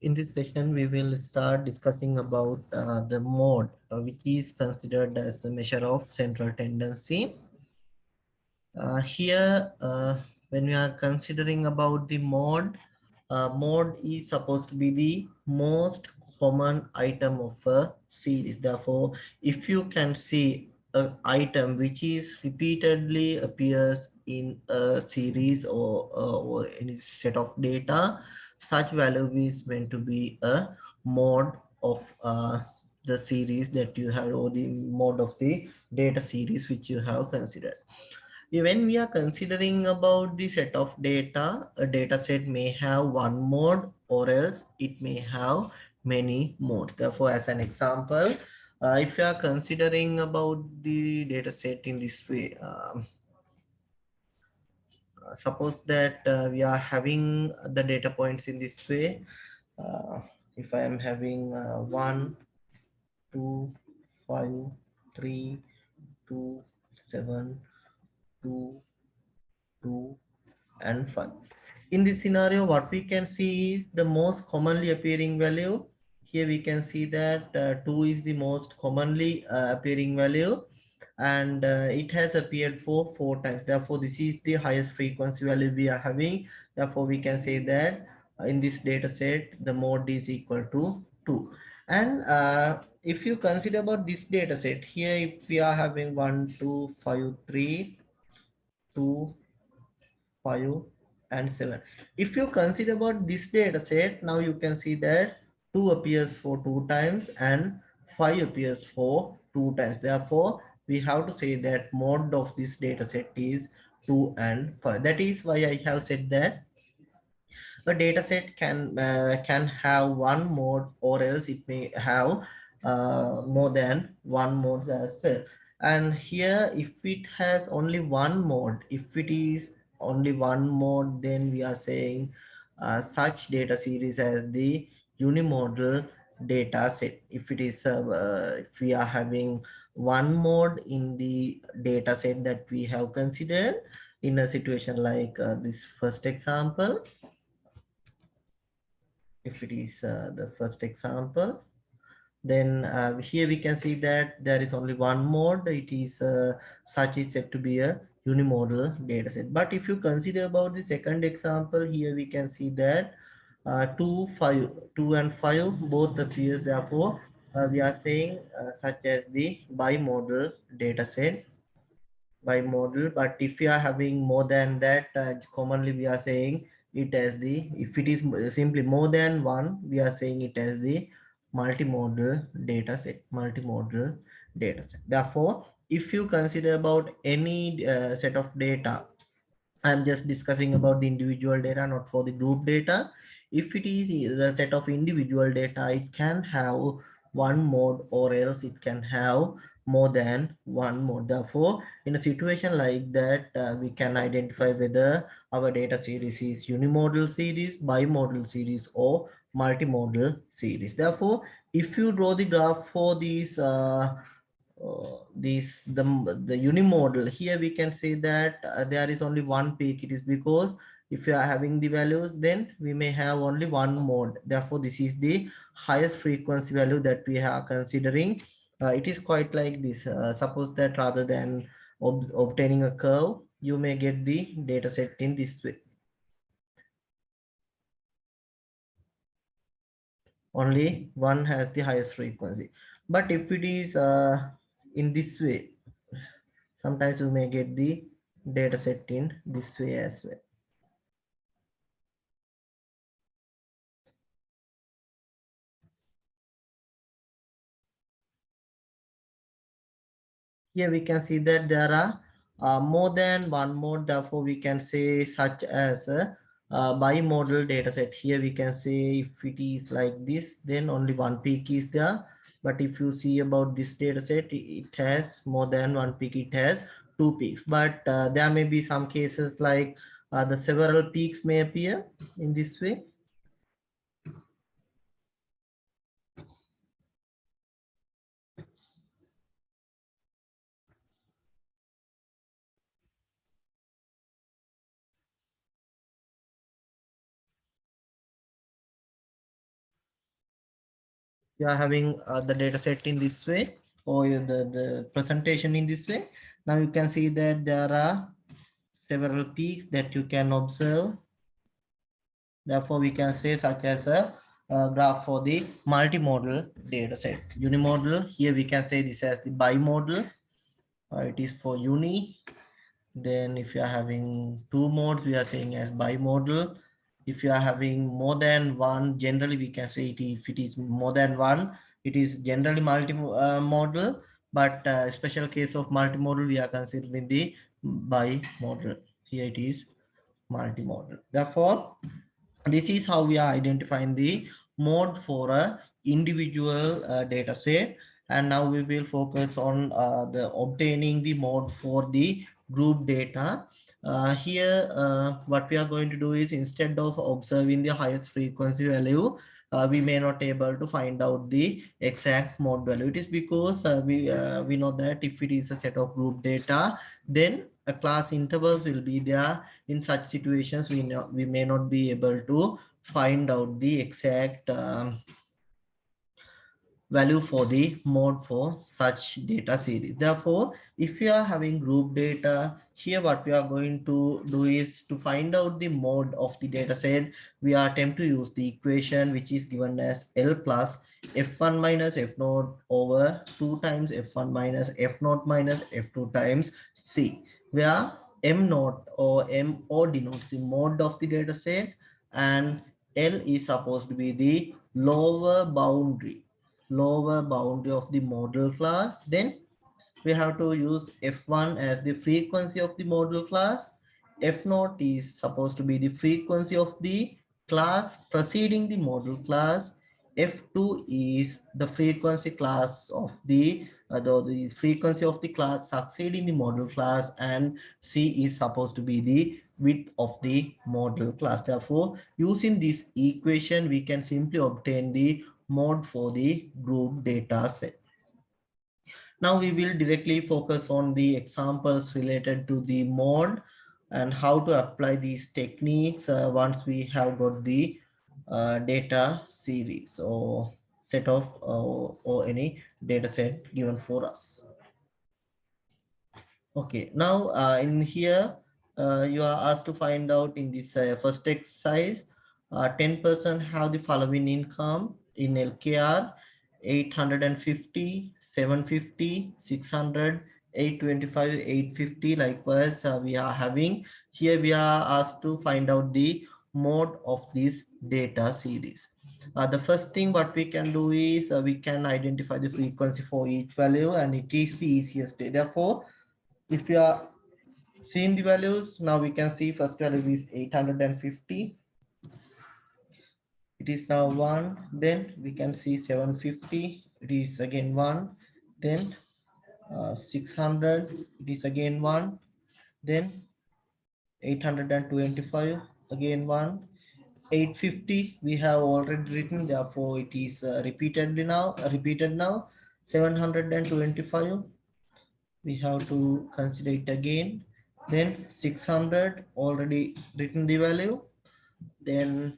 In this session, we will start discussing about the mode, which is considered as the measure of central tendency. Here, when we are considering about the mode, mode is supposed to be the most common item of a series. Therefore, if you can see an item which is repeatedly appears in a series or any set of data, such value is meant to be a mode of the series that you have, or the mode of the data series which you have considered. When we are considering about the set of data, a data set may have one mode or else it may have many modes. Therefore, as an example, if you are considering about the data set in this way, suppose that we are having the data points in this way. Uh, if I am having 1, 2, 5, 3, 2, 7, 2, 2, and 5. In this scenario, what we can see is the most commonly appearing value. Here we can see that 2 is the most commonly appearing value, and it has appeared for 4 times. Therefore, this is the highest frequency value we are having. Therefore, we can say that in this data set, the mode is equal to 2. And if you consider about this data set, here if we are having 1, 2, 5, 3, 2, 5, and 7. If you consider about this data set, now you can see that 2 appears for 2 times and 5 appears for 2 times. Therefore, we have to say that mode of this data set is 2 and 5. That is why I have said that a data set can have one mode, or else it may have more than one mode as well. And here, if it has only one mode, if it is only one mode, then we are saying such data series as the unimodal data set. If it is if we are having one mode in the data set that we have considered, in a situation like this first example, if it is the first example, then here we can see that there is only one mode. It is such is said to be a unimodal data set. But if you consider about the second example, here we can see that 2 5 2 and 5 both appears. Therefore, we are saying such as the bimodal data set, by model. But if you are having more than that, commonly we are saying it as the, if it is simply more than one, we are saying it as the multimodal data set, multimodal data set. Therefore, if you consider about any set of data, I'm just discussing about the individual data, not for the group data. If it is the set of individual data, it can have one mode, or else it can have more than one mode. Therefore, in a situation like that, we can identify whether our data series is unimodal series, bimodal series, or multimodal series. Therefore, if you draw the graph for these the unimodal, here we can say that there is only one peak. It is because if you are having the values, then we may have only one mode. Therefore, this is the highest frequency value that we are considering. It is quite like this. Suppose that rather than obtaining a curve, you may get the data set in this way. Only one has the highest frequency. But if it is in this way, sometimes you may get the data set in this way as well. Here we can see that there are more than one mode. Therefore, we can say such as a bimodal data set. Here we can say if it is like this, then only one peak is there. But if you see about this data set, it has more than one peak. It has two peaks. But there may be some cases like the several peaks may appear in this way. We are having the data set in this way, or the presentation in this way. Now you can see that there are several peaks that you can observe. Therefore, we can say such as a graph for the multimodal data set. Unimodal, here we can say this as the bimodal. It is for uni. Then if you are having two modes, we are saying as bimodal. If you are having more than one, generally we can say if it is more than one, it is generally multimodal. But special case of multimodal, we are considering the bimodal. Here it is multimodal. Therefore, this is how we are identifying the mode for a individual data set. And now we will focus on the obtaining the mode for the group data. Here what we are going to do is, instead of observing the highest frequency value, we may not able to find out the exact mode value. It is because we know that if it is a set of group data, then a class intervals will be there. In such situations, we may not be able to find out the exact value for the mode for such data series. Therefore, if you are having group data, here what we are going to do is, to find out the mode of the data set, we are attempt to use the equation which is given as L plus f1 minus f naught over 2 times f1 minus f naught minus f2 times c, where m naught or mo denotes the mode of the data set, and L is supposed to be the lower boundary of the model class. Then we have to use f1 as the frequency of the model class. F naught is supposed to be the frequency of the class preceding the model class. F2 is the frequency class of the frequency of the class succeeding the model class, and C is supposed to be the width of the model class. Therefore, using this equation, we can simply obtain the mode for the group data set. Now we will directly focus on the examples related to the mode and how to apply these techniques once we have got the data series or set of or any data set given for us. Okay, now in here you are asked to find out in this first exercise, 10% have the following income in LKR: 850, 750, 600, 825, 850. Likewise, we are having here, we are asked to find out the mode of this data series. The first thing what we can do is we can identify the frequency for each value, and it is the easiest. Therefore, if you are seeing the values, now we can see first value is 850. It is now 1. Then we can see 750. It is again 1. Then 600. It is again 1. Then 825. Again 1. 850 we have already written, therefore it is repeated now. 725 we have to consider it again. Then 600 already written the value. Then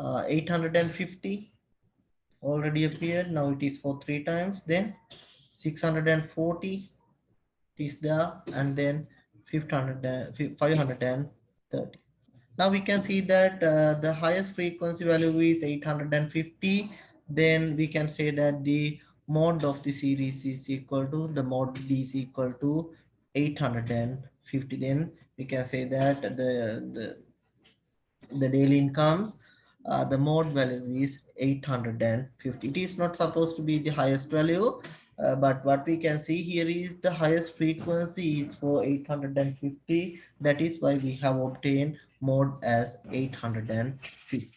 850 already appeared, now it is for 3 times. Then 640 is there, and then 530. Now we can see that the highest frequency value is 850. Then we can say that the mode of the series is equal to, the mode D is equal to 850. Then we can say that the daily incomes, the mode value is 850. It is not supposed to be the highest value, but what we can see here is the highest frequency is for 850. That is why we have obtained mode as 850.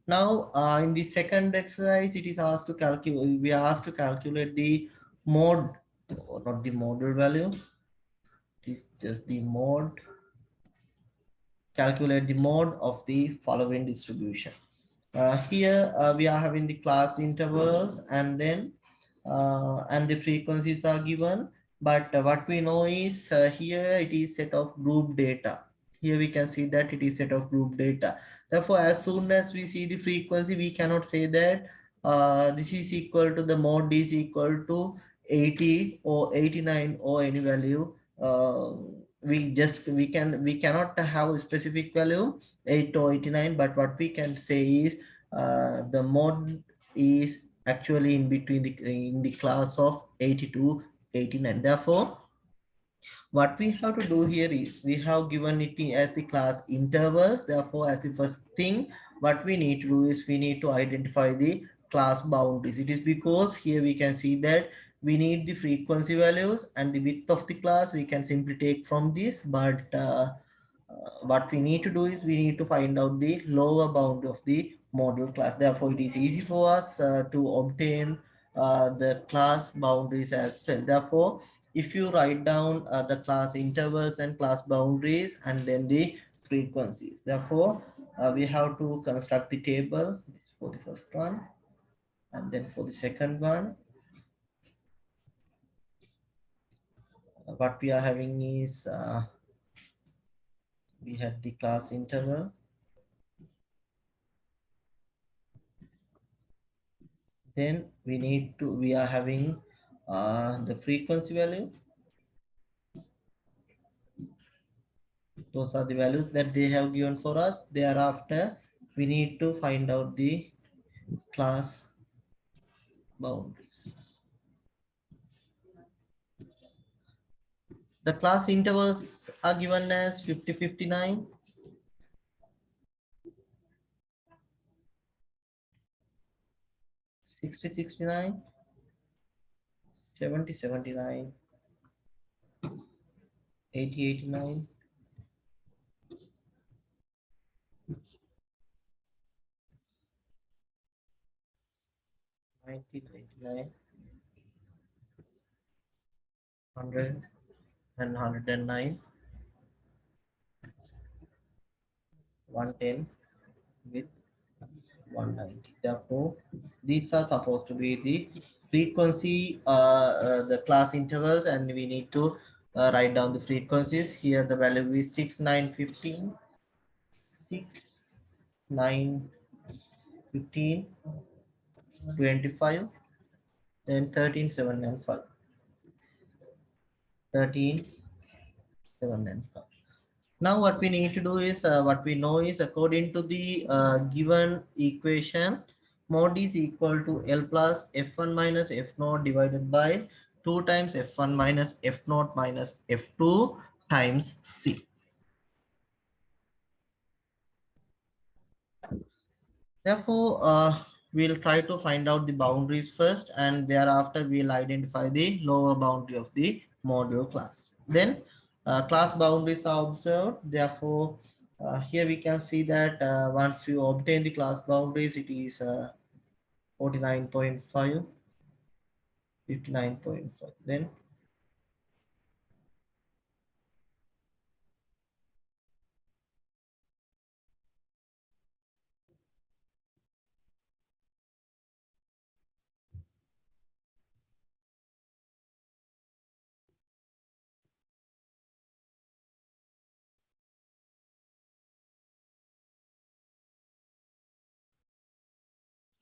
Now in the second exercise, it is asked to calculate, we are asked to calculate the mode, or not the modal value, it is just the mode. Calculate the mode of the following distribution. Here we are having the class intervals, and then and the frequencies are given. But what we know is here it is set of group data. Here we can see that it is set of group data. Therefore, as soon as we see the frequency, we cannot say that this is equal to the mod is equal to 80 or 89 or any value. We cannot have a specific value 8 or 89, but what we can say is the mod is actually in between in the class of 80 to 89. Therefore, what we have to do here is we have given it as the class intervals. Therefore, as the first thing, what we need to do is we need to identify the class boundaries. It is because here we can see that we need the frequency values and the width of the class. We can simply take from this, but what we need to do is we need to find out the lower bound of the model class. Therefore, it is easy for us to obtain the class boundaries as well. Therefore, if you write down the class intervals and class boundaries and then the frequencies, therefore we have to construct the table. This for the first one, and then for the second one, what we are having is we had the class interval, then we are having the frequency value. Those are the values that they have given for us. Thereafter, we need to find out the class boundaries. The class intervals are given as 50, 59, 60, 69, 70, 79, 80, 89, 90, 99, 100 and 109, 110 with 190. Therefore, these are supposed to be the frequency, the class intervals, and we need to write down the frequencies. Here the value is 6, 9, 15, 6, 9, 15, 25, then 13, 7, and 5. 13, 7, and 5. Now what we need to do is what we know is according to the given equation, mod is equal to L plus F1 minus F0 divided by 2 times F1 minus F0 minus F2 times C. Therefore, we'll try to find out the boundaries first, and thereafter we'll identify the lower boundary of the module class. Then class boundaries are observed. Therefore, here we can see that once we obtain the class boundaries, it is 49.5, 59.5. Then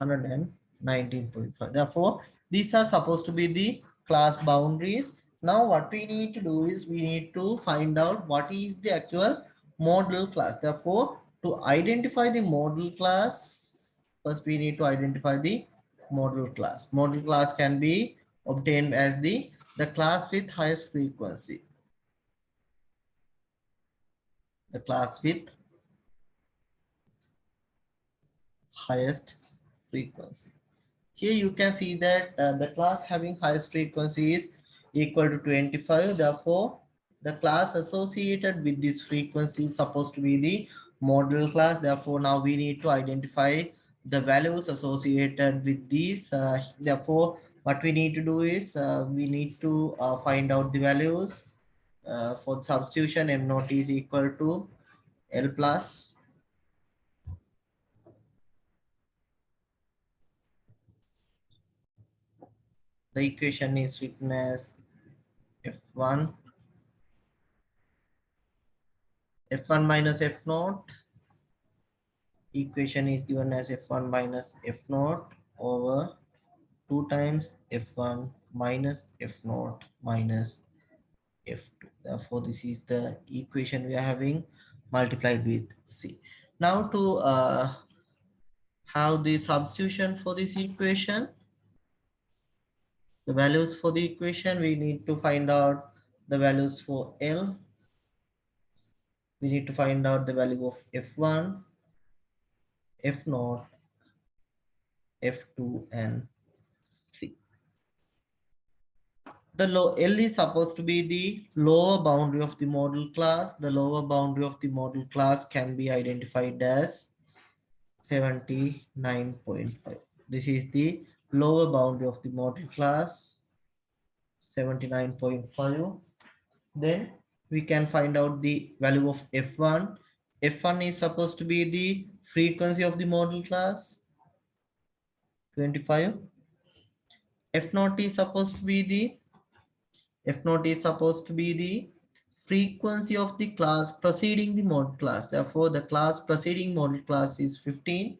119.5. Therefore, these are supposed to be the class boundaries. Now, what we need to do is we need to find out what is the actual model class. Therefore, to identify the model class, first we need to identify the model class. Model class can be obtained as the class with highest frequency. The class with highest frequency. Here you can see that the class having highest frequency is equal to 25. Therefore, the class associated with this frequency is supposed to be the model class. Therefore, now we need to identify the values associated with these. Therefore, what we need to do is we need to find out the values. For substitution, M naught is equal to L plus the equation is written as F1 F1 minus F0, equation is given as F1 minus F0 over 2 times f1 minus f0 minus f2. Therefore, this is the equation we are having multiplied with c. Now to have the substitution for this equation, the values for the equation, we need to find out the values for L. We need to find out the value of f1, f0, f2, and c. The L is supposed to be the lower boundary of the model class. The lower boundary of the model class can be identified as 79.5. This is the lower boundary of the model class, 79.5. Then we can find out the value of f1. F1 is supposed to be the frequency of the model class, 25. F0 is supposed to be the frequency of the class preceding the model class. Therefore, the class preceding model class is 15.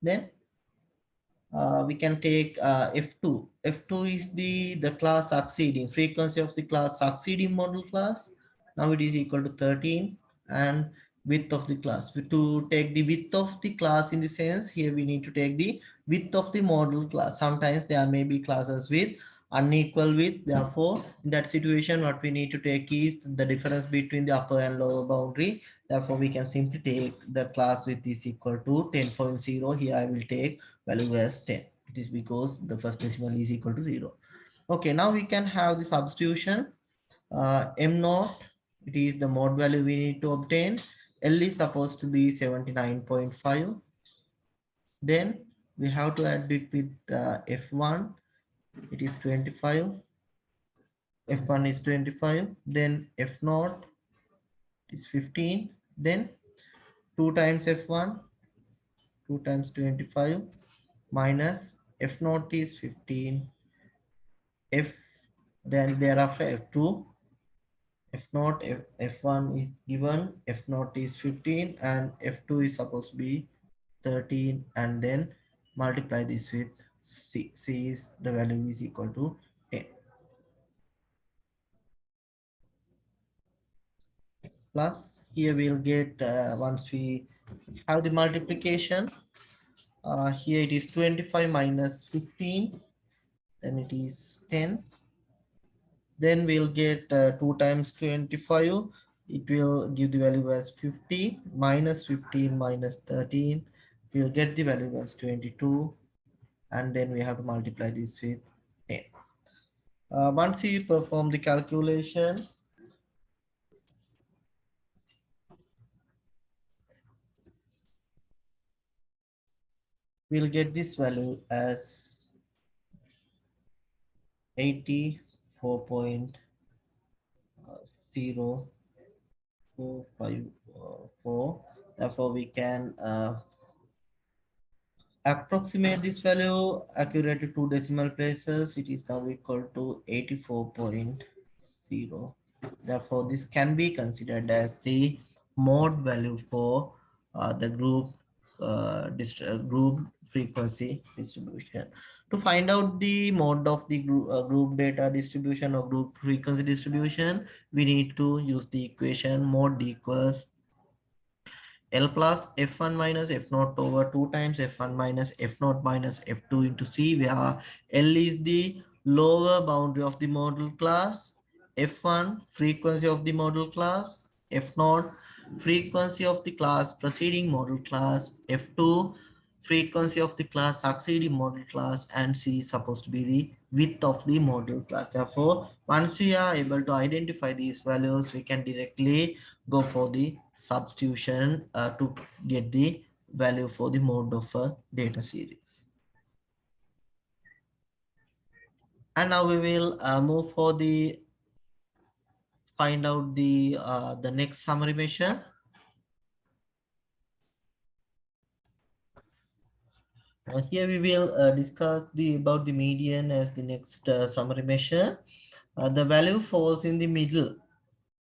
Then we can take F2. F2 is the class succeeding, frequency of the class succeeding model class. Now it is equal to 13, and width of the class. To take the width of the class, in the sense here we need to take the width of the model class. Sometimes there may be classes with unequal width. Therefore, in that situation, what we need to take is the difference between the upper and lower boundary. Therefore, we can simply take the class width is equal to 10.0. Here I will take value as 10. It is because the first decimal is equal to 0. Okay, now we can have the substitution. M0, it is the mode value we need to obtain. L is supposed to be 79.5. Then we have to add it with F1. It is 25. F1 is 25. Then F0 is 15. Then 2 times F1, 2 times 25 minus F0 is 15. F, then thereafter F2, F0, F1 is given, F0 is 15, and F2 is supposed to be 13, and then multiply this with C. C is the value is equal to 10. Plus here we'll get once we have the multiplication, here it is 25 minus 15, then it is 10. Then we'll get 2 times 25. It will give the value as 50 minus 15 minus 13. We'll get the value as 22. And then we have to multiply this with 10. Once we perform the calculation, we'll get this value as 84.0454. Therefore, we can approximate this value accurate to 2 decimal places. It is now equal to 84.0. Therefore, this can be considered as the mode value for the group frequency distribution. To find out the mode of the group data distribution or group frequency distribution, we need to use the equation mode equals L plus F1 minus F0 over 2 times F1 minus F0 minus F2 into C, where L is the lower boundary of the model class, F1 frequency of the model class, F0 frequency of the class preceding model class, F2 frequency of the class succeeding model class, and C is supposed to be the width of the model class. Therefore, once we are able to identify these values, we can directly go for the substitution to get the value for the mode of a data series. And now we will move for the find out the next summary measure. Here we will discuss about the median as the next summary measure. The value falls in the middle.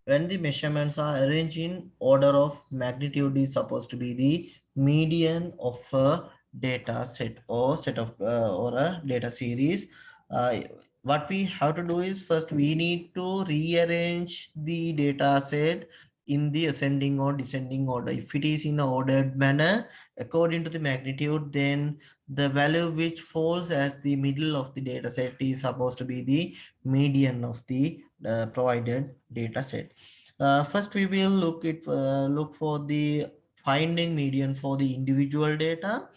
When the measurements are arranged in order of magnitude, is supposed to be the median of a data set or set of or a data series. uh, what we have to do is first we need to rearrange the data set in the ascending or descending order. If it is in a ordered manner according to the magnitude, then the value which falls as the middle of the data set is supposed to be the median of the provided data set. First we will look for the finding median for the individual data.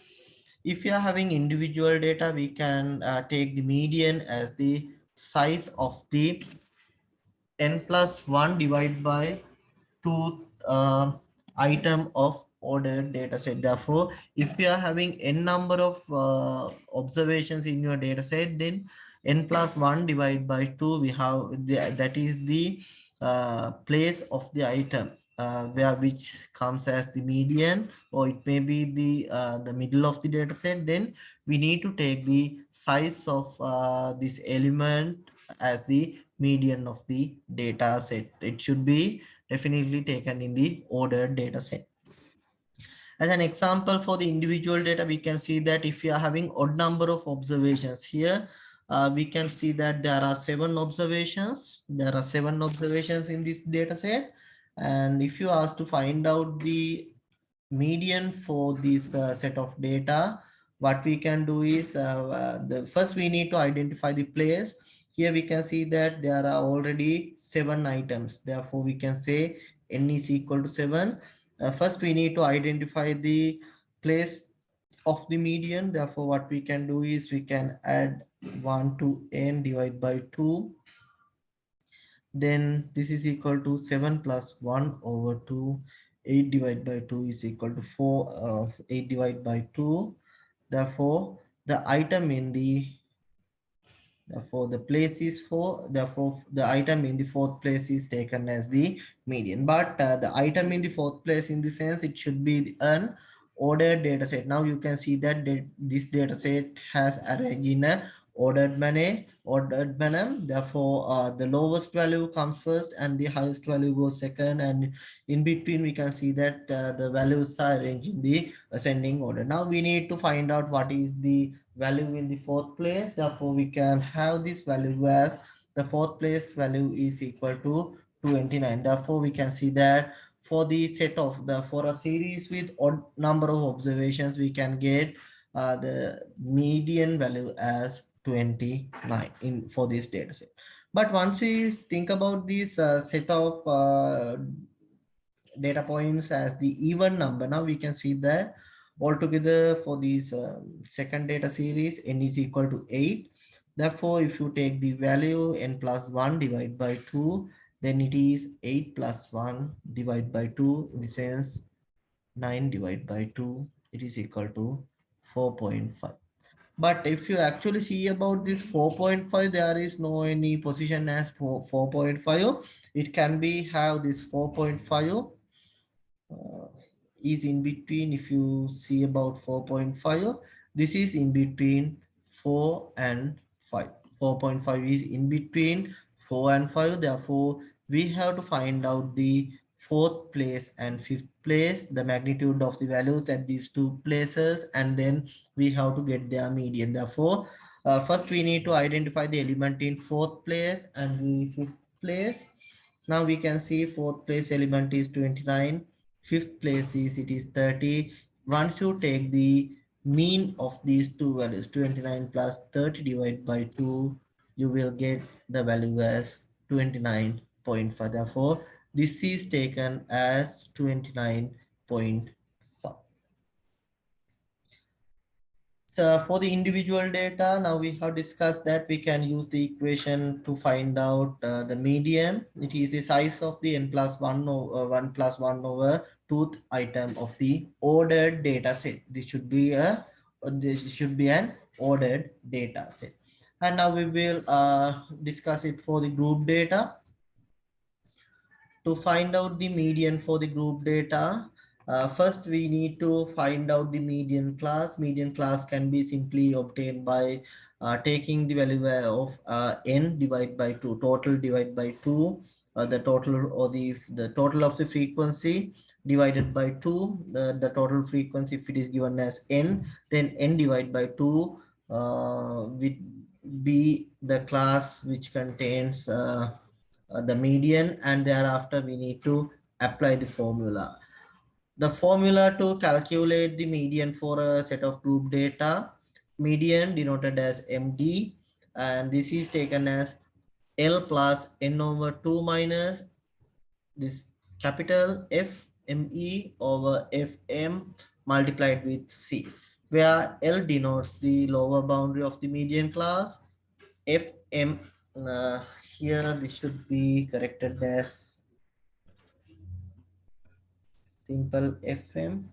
If you are having individual data, we can take the median as the size of the n plus 1 divided by 2 item of ordered data set. Therefore, if you are having n number of observations in your data set, then n plus 1 divided by 2, we have that is the place of the item where which comes as the median, or it may be the middle of the data set. Then we need to take the size of this element as the median of the data set. It should be definitely taken in the ordered data set. As an example for the individual data, we can see that if you are having odd number of observations here, we can see that there are 7 observations. There are 7 observations in this data set. And if you ask to find out the median for this set of data, what we can do is the first we need to identify the place. Here we can see that there are already 7 items. Therefore, we can say n is equal to 7. First, we need to identify the place of the median. Therefore, what we can do is we can add 1 to n divided by 2. Then this is equal to 7 plus 1 over 2. 8 divided by 2 is equal to 4. 8 divided by 2. Therefore, the item in the Therefore, the place is 4. Therefore, the item in the fourth place is taken as the median. But the item in the fourth place, in the sense, it should be an ordered data set. Now you can see that this data set has arranged in a ordered manner. Therefore, the lowest value comes first and the highest value goes second. And in between, we can see that the values are arranged in the ascending order. Now we need to find out what is the value in the fourth place. Therefore, we can have this value as the fourth place value is equal to 29. Therefore, we can see that for the set of for a series with odd number of observations, we can get the median value as 29 in for this data set. But once we think about this set of data points as the even number, now we can see that altogether for this second data series, n is equal to 8. Therefore, if you take the value n plus 1 divided by 2, then it is 8 plus 1 divided by 2, in the sense 9 divided by 2, it is equal to 4.5. But if you actually see about this 4.5, there is no any position as 4.5. It can be have this 4.5 is in between. If you see about 4.5, this is in between 4 and 5. 4.5 is in between 4 and 5. Therefore, we have to find out the fourth place and fifth place, the magnitude of the values at these two places, and then we have to get their median. Therefore, first we need to identify the element in fourth place and the fifth place. Now we can see fourth place element is 29. Fifth place is it is 30. Once you take the mean of these two values, 29 plus 30 divided by 2, you will get the value as 29.5. Therefore, this is taken as 29.5. So for the individual data, now we have discussed that we can use the equation to find out the median. It is the size of the n plus 1 over 1 plus 1 over 2th item of the ordered data set. This should be an ordered data set. And now we will discuss it for the group data. To find out the median for the group data, first we need to find out the median class. Median class can be simply obtained by taking the value of n divided by 2, total divided by 2, the total or the total of the frequency divided by 2, the total frequency, if it is given as n, then n divided by 2 will be the class which contains the median, and thereafter we need to apply the formula. The formula to calculate the median for a set of group data, median denoted as MD, and this is taken as L plus n over 2 minus this capital F ME over FM multiplied with C, where L denotes the lower boundary of the median class. FM, uh, here this should be corrected as simple FM.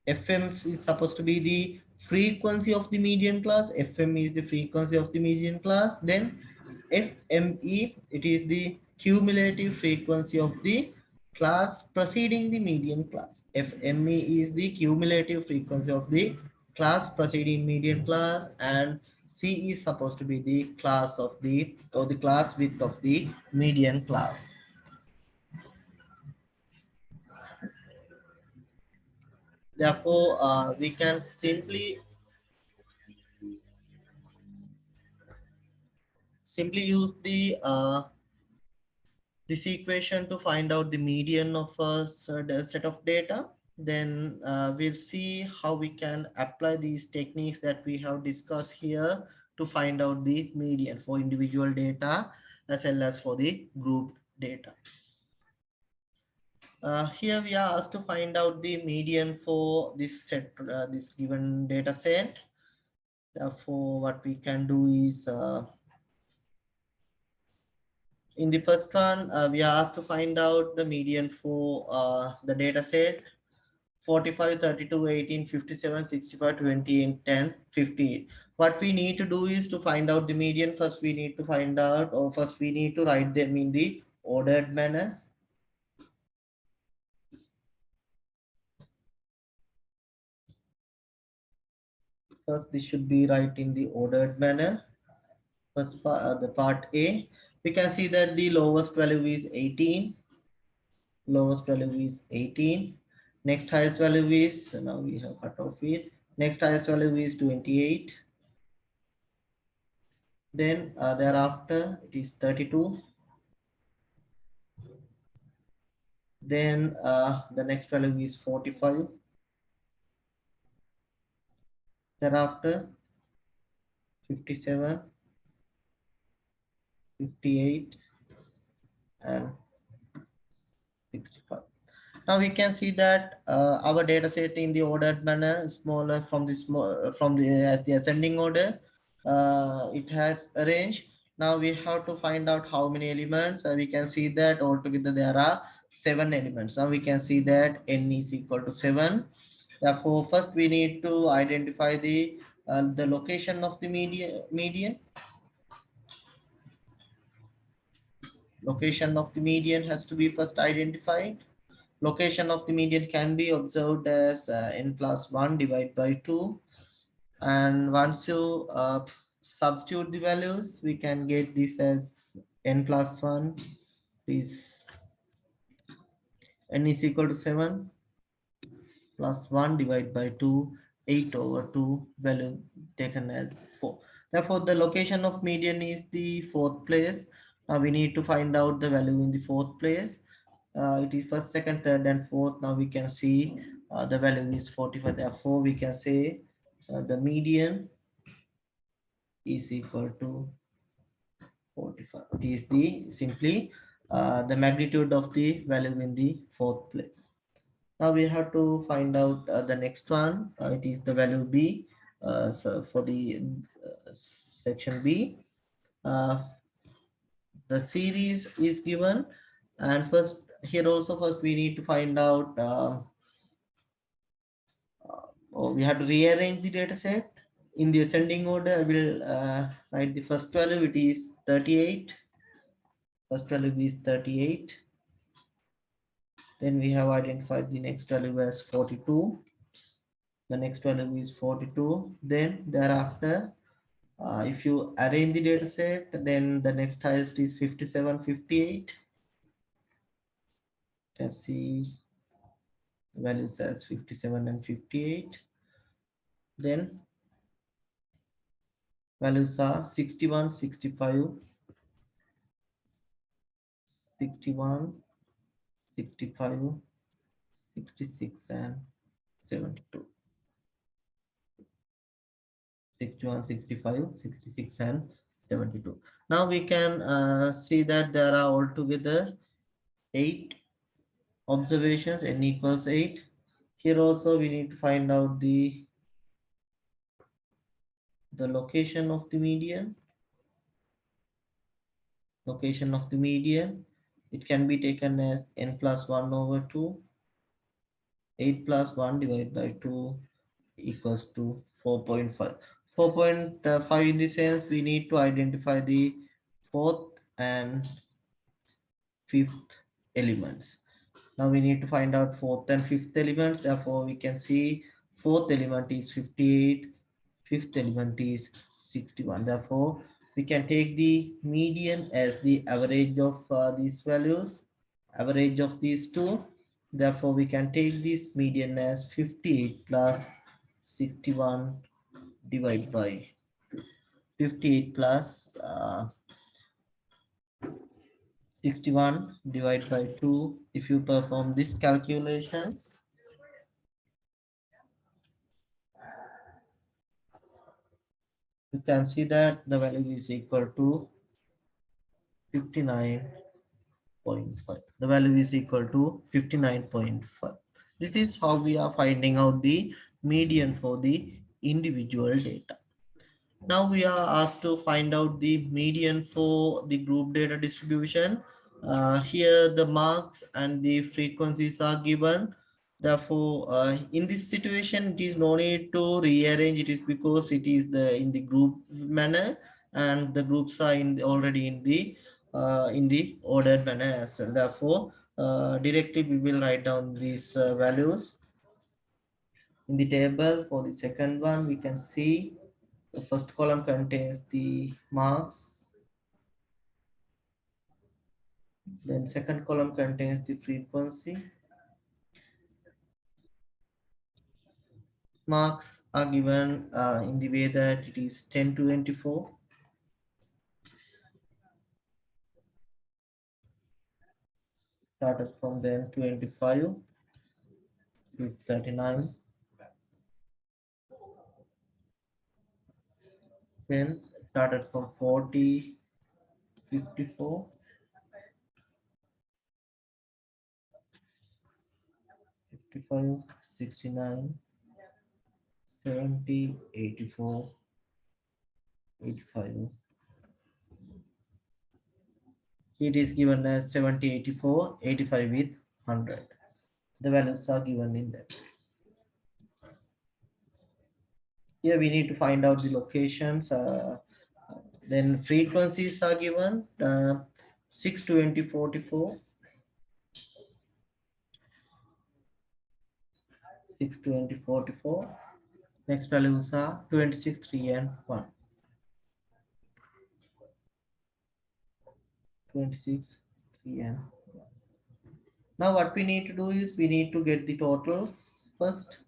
FM is supposed to be the frequency of the median class. FM is the frequency of the median class. Then FME, it is the cumulative frequency of the class preceding the median class. FME is the cumulative frequency of the class preceding median class, and C is supposed to be the class of the or the class width of the median class. Therefore, we can simply use this equation to find out the median of a set of data. Then we'll see how we can apply these techniques that we have discussed here to find out the median for individual data as well as for the group data. Here we are asked to find out the median for this set, this given data set. Therefore, what we can do is in the first one, we are asked to find out the median for the data set 45, 32, 18, 57, 65, 20, and 10, 58. What we need to do is to find out the median. First, we need to find out, or first we need to write them in the ordered manner. First, this should be right in the ordered manner. First part, the part A, we can see that the lowest value is 18. Lowest value is 18. Next highest value is, so now we have cut off it. Next highest value is 28. Then thereafter it is 32. Then the next value is 45. Thereafter 57, 58, and 65. Now we can see that our data set in the ordered manner is smaller from the as the ascending order. It has arranged. Now we have to find out how many elements. We can see that altogether there are 7 elements. Now we can see that n is equal to 7. Therefore, first we need to identify the location of the median. Location of the median has to be first identified. Location of the median can be observed as n plus 1 divided by 2. And once you substitute the values, we can get this as n plus 1 is n is equal to 7 plus 1 divided by 2, 8 over 2, value taken as 4. Therefore, the location of median is the 4th place. Now we need to find out the value in the 4th place. It is first, second, third, and fourth. Now we can see the value is 45. Therefore, we can say the median is equal to 45. It is the simply the magnitude of the value in the 4th place. Now we have to find out the next one. It is the value B. So for the section B, the series is given, and first here also first we need to find out. We have to rearrange the data set in the ascending order. I will write the first value. It is 38. First value is 38. Then we have identified the next value as 42. The next value is 42. Then thereafter If you arrange the data set, then the next highest is 57, 58. You can see values as 57 and 58. Then values are 61, 65, 61, 65, 66, and 72. 61, 65, 66, and 72. Now we can see that there are altogether 8 observations, n equals 8. Here also we need to find out the location of the median. Location of the median. It can be taken as n plus 1 over 2. 8 plus 1 divided by 2 equals to 4.5. 4.5 in the sense we need to identify the fourth and fifth elements. Now we need to find out fourth and fifth elements. Therefore, we can see fourth element is 58, fifth element is 61. Therefore, we can take the median as the average of these values, average of these two. Therefore, we can take this median as 58 plus 61 divided by 58 plus 61 divided by 2. If you perform this calculation, you can see that the value is equal to 59.5. The value is equal to 59.5. This is how we are finding out the median for the individual data. Now we are asked to find out the median for the group data distribution. Here the marks and the frequencies are given. Therefore, in this situation, it is no need to rearrange. It is because it is in the group manner, and the groups are already in the ordered manner as well. Therefore, directly we will write down these values in the table. For the second one, we can see the first column contains the marks, then second column contains the frequency. Marks are given in the way that it is 10 to 24. Started from then 25 to 39. Then started from 40, 54, 55, 69, 70, 84, 85. It is given as 70, 84, 85 with 100. The values are given in that. Here we need to find out the locations. Then frequencies are given 6, 20, 44, 6, 20, 44. Next values are 26, 3, and 1. 26, 3, and 1. Now what we need to do is we need to get the totals first.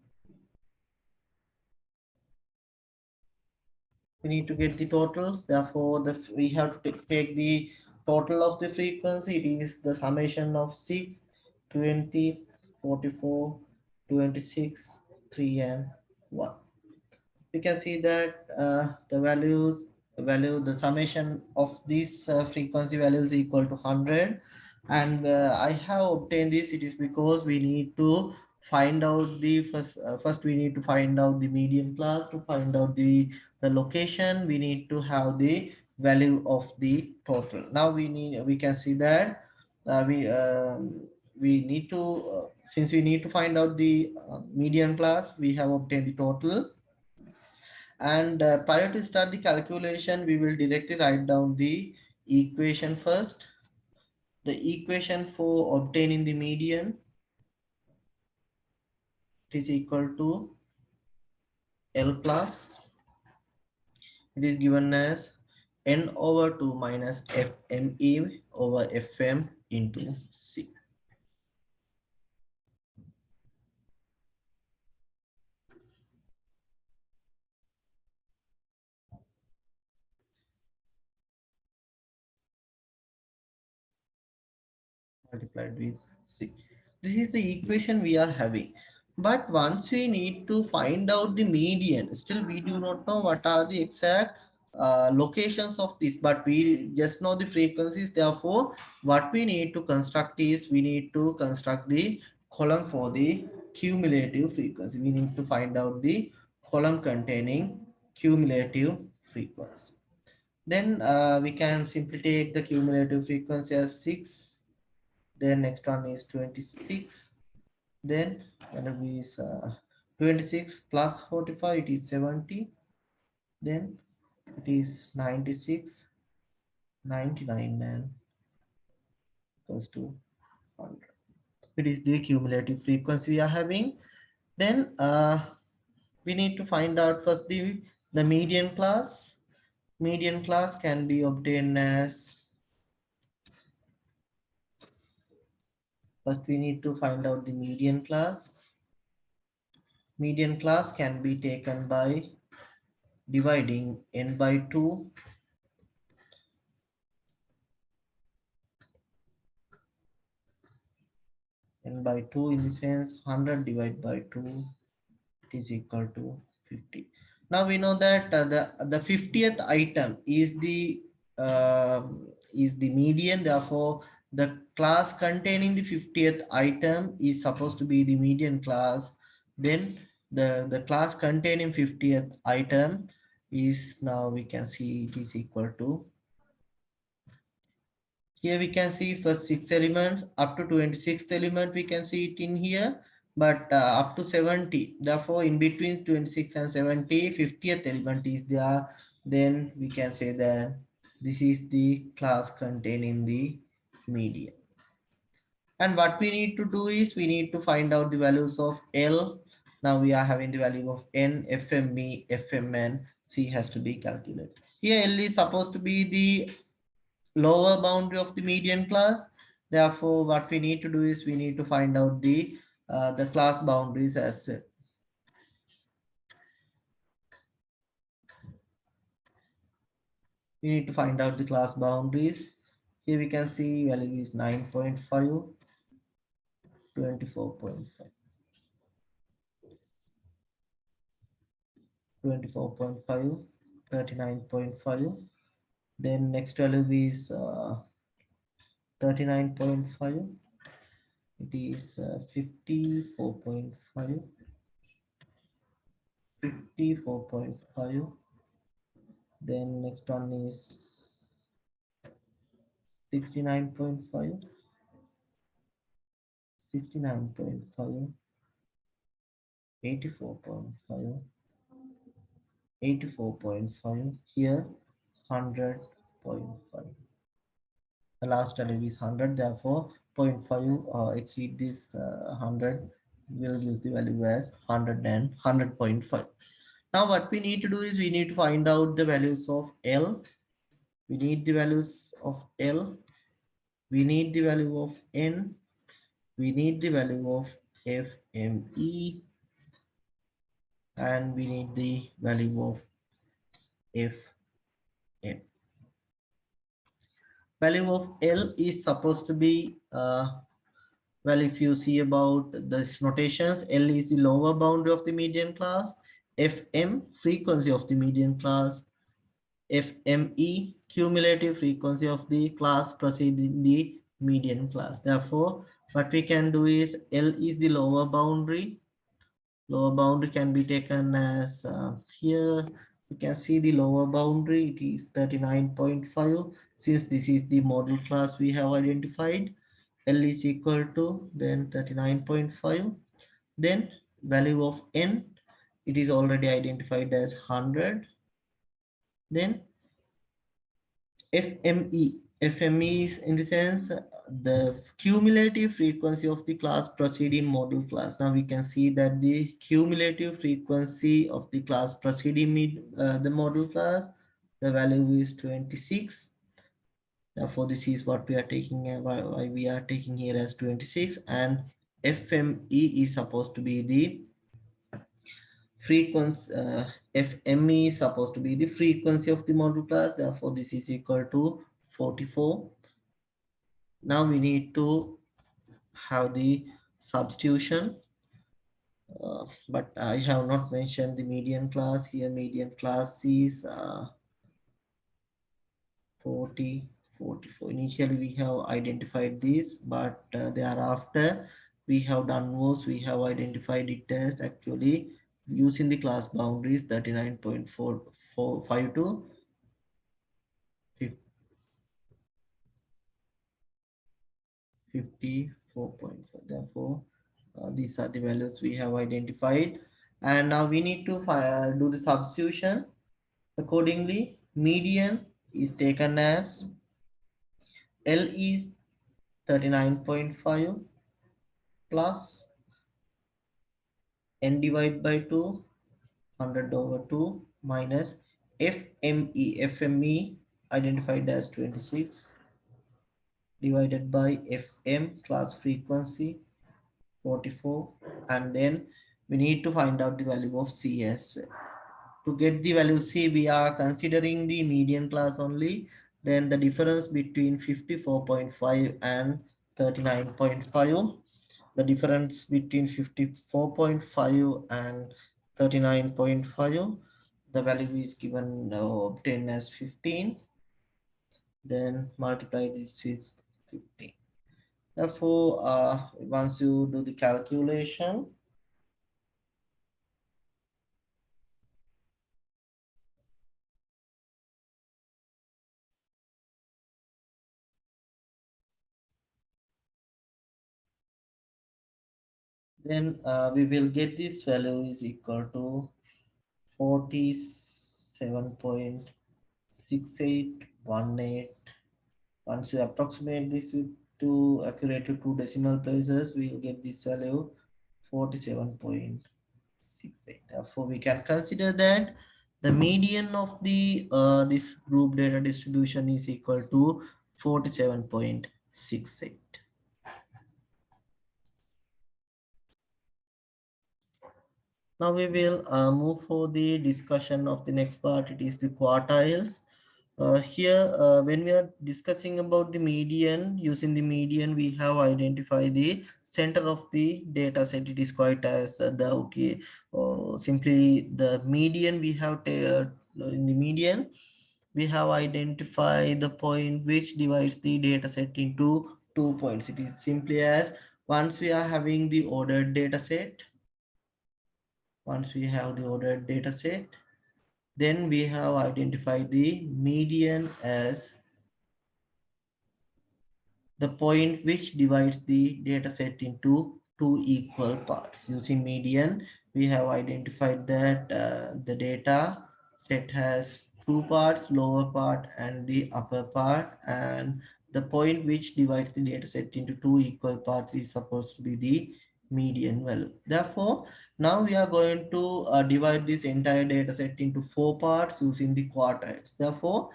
We need to get the totals. Therefore, we have to take the total of the frequency. It is the summation of 6, 20, 44, 26, 3, and 1. We can see that the summation of these frequency values is equal to 100. And I have obtained this. It is because we need to find out the first we need to find out the median class. To find out the location, we need to have the value of the total. Now we can see that we need to since we need to find out the median class, we have obtained the total. And prior to start the calculation, we will directly write down the equation first. The equation for obtaining the median is equal to L plus It is given as n over 2 minus fme over fm into c. Multiplied with c. This is the equation we are having. But once we need to find out the median, still we do not know what are the exact locations of this, but we just know the frequencies. Therefore, what we need to construct is we need to construct the column for the cumulative frequency. We need to find out the column containing cumulative frequency. Then we can simply take the cumulative frequency as 6. Then next one is 26. Then when is 26 plus 45, it is 70. Then it is 96, 99, and equals to 100. It is the cumulative frequency we are having. Then we need to find out first the median class. Median class can be obtained as, first we need to find out the median class. Median class can be taken by dividing n by 2. N by 2 in the sense 100 divided by 2 is equal to 50. Now we know that the 50th item is the median. Therefore, the class containing the 50th item is supposed to be the median class. Then the class containing 50th item is, now we can see it is equal to, here we can see first 6 elements up to 26th element, we can see it in here, but up to 70. Therefore, in between 26 and 70, 50th element is there. Then we can say that this is the class containing the median. And what we need to do is we need to find out the values of L. Now we are having the value of N, FME, FMN, C has to be calculated. Here L is supposed to be the lower boundary of the median class. Therefore, what we need to do is we need to find out the class boundaries as well. We need to find out the class boundaries. Here we can see value is 9.5, 24.5, 24.5, 39.5. Then next value is 39.5. It is 54.5, 54.5. Then next one is 69.5, 69.5, 84.5, 84.5, here 100.5. The last value is 100, therefore 0.5 exceed this 100, will use the value as 100 and 100.5. Now what we need to do is we need to find out the values of L. We need the values of L. We need the value of N. We need the value of FME, and we need the value of FM. Value of L is supposed to be, well, if you see about this notations, L is the lower boundary of the median class, FM frequency of the median class, FME cumulative frequency of the class preceding the median class. Therefore, what we can do is L is the lower boundary. Lower boundary can be taken as, here you can see the lower boundary, it is 39.5. Since this is the model class we have identified, L is equal to then 39.5. Then value of N, it is already identified as 100. Then FME. FME is in the sense the cumulative frequency of the class preceding model class. Now we can see that the cumulative frequency of the class preceding the model class the value is 26. Therefore, this is what we are taking, why we are taking here as 26, and FME is supposed to be the frequency. FME is supposed to be the frequency of the module class. Therefore, this is equal to 44. Now we need to have the substitution, but I have not mentioned the median class here. Median class is 40, 44. Initially we have identified this, but thereafter we have done was we have identified it as actually using the class boundaries 39.445 to 54.4. Therefore, these are the values we have identified, and now we need to do the substitution accordingly. Median is taken as L is 39.5 plus n divided by 2, 100 over 2 minus FME identified as 26 divided by FM class frequency 44, and then we need to find out the value of C as well. To get the value C, we are considering the median class only. Then the difference between 54.5 and 39.5, the difference between 54.5 and 39.5, the value is given obtained as 15, then multiply this with 15. Therefore, once you do the calculation, then we will get this value is equal to 47.6818. Once you approximate this with two accurate to two decimal places, we will get this value 47.68. Therefore, we can consider that the median of the this group data distribution is equal to 47.68. Now we will move for the discussion of the next part. It is the quartiles. Here, when we are discussing about the median, using the median, we have identified the center of the data set. It is quite as simply the median we have in the median, we have identified the point which divides the data set into 2 points. It is simply as once we are having the ordered data set, once we have the ordered data set, then we have identified the median as the point which divides the data set into two equal parts. Using median, we have identified that the data set has two parts, lower part and the upper part, and the point which divides the data set into two equal parts is supposed to be the median value. Therefore, now we are going to divide this entire data set into four parts using the quartiles. Therefore,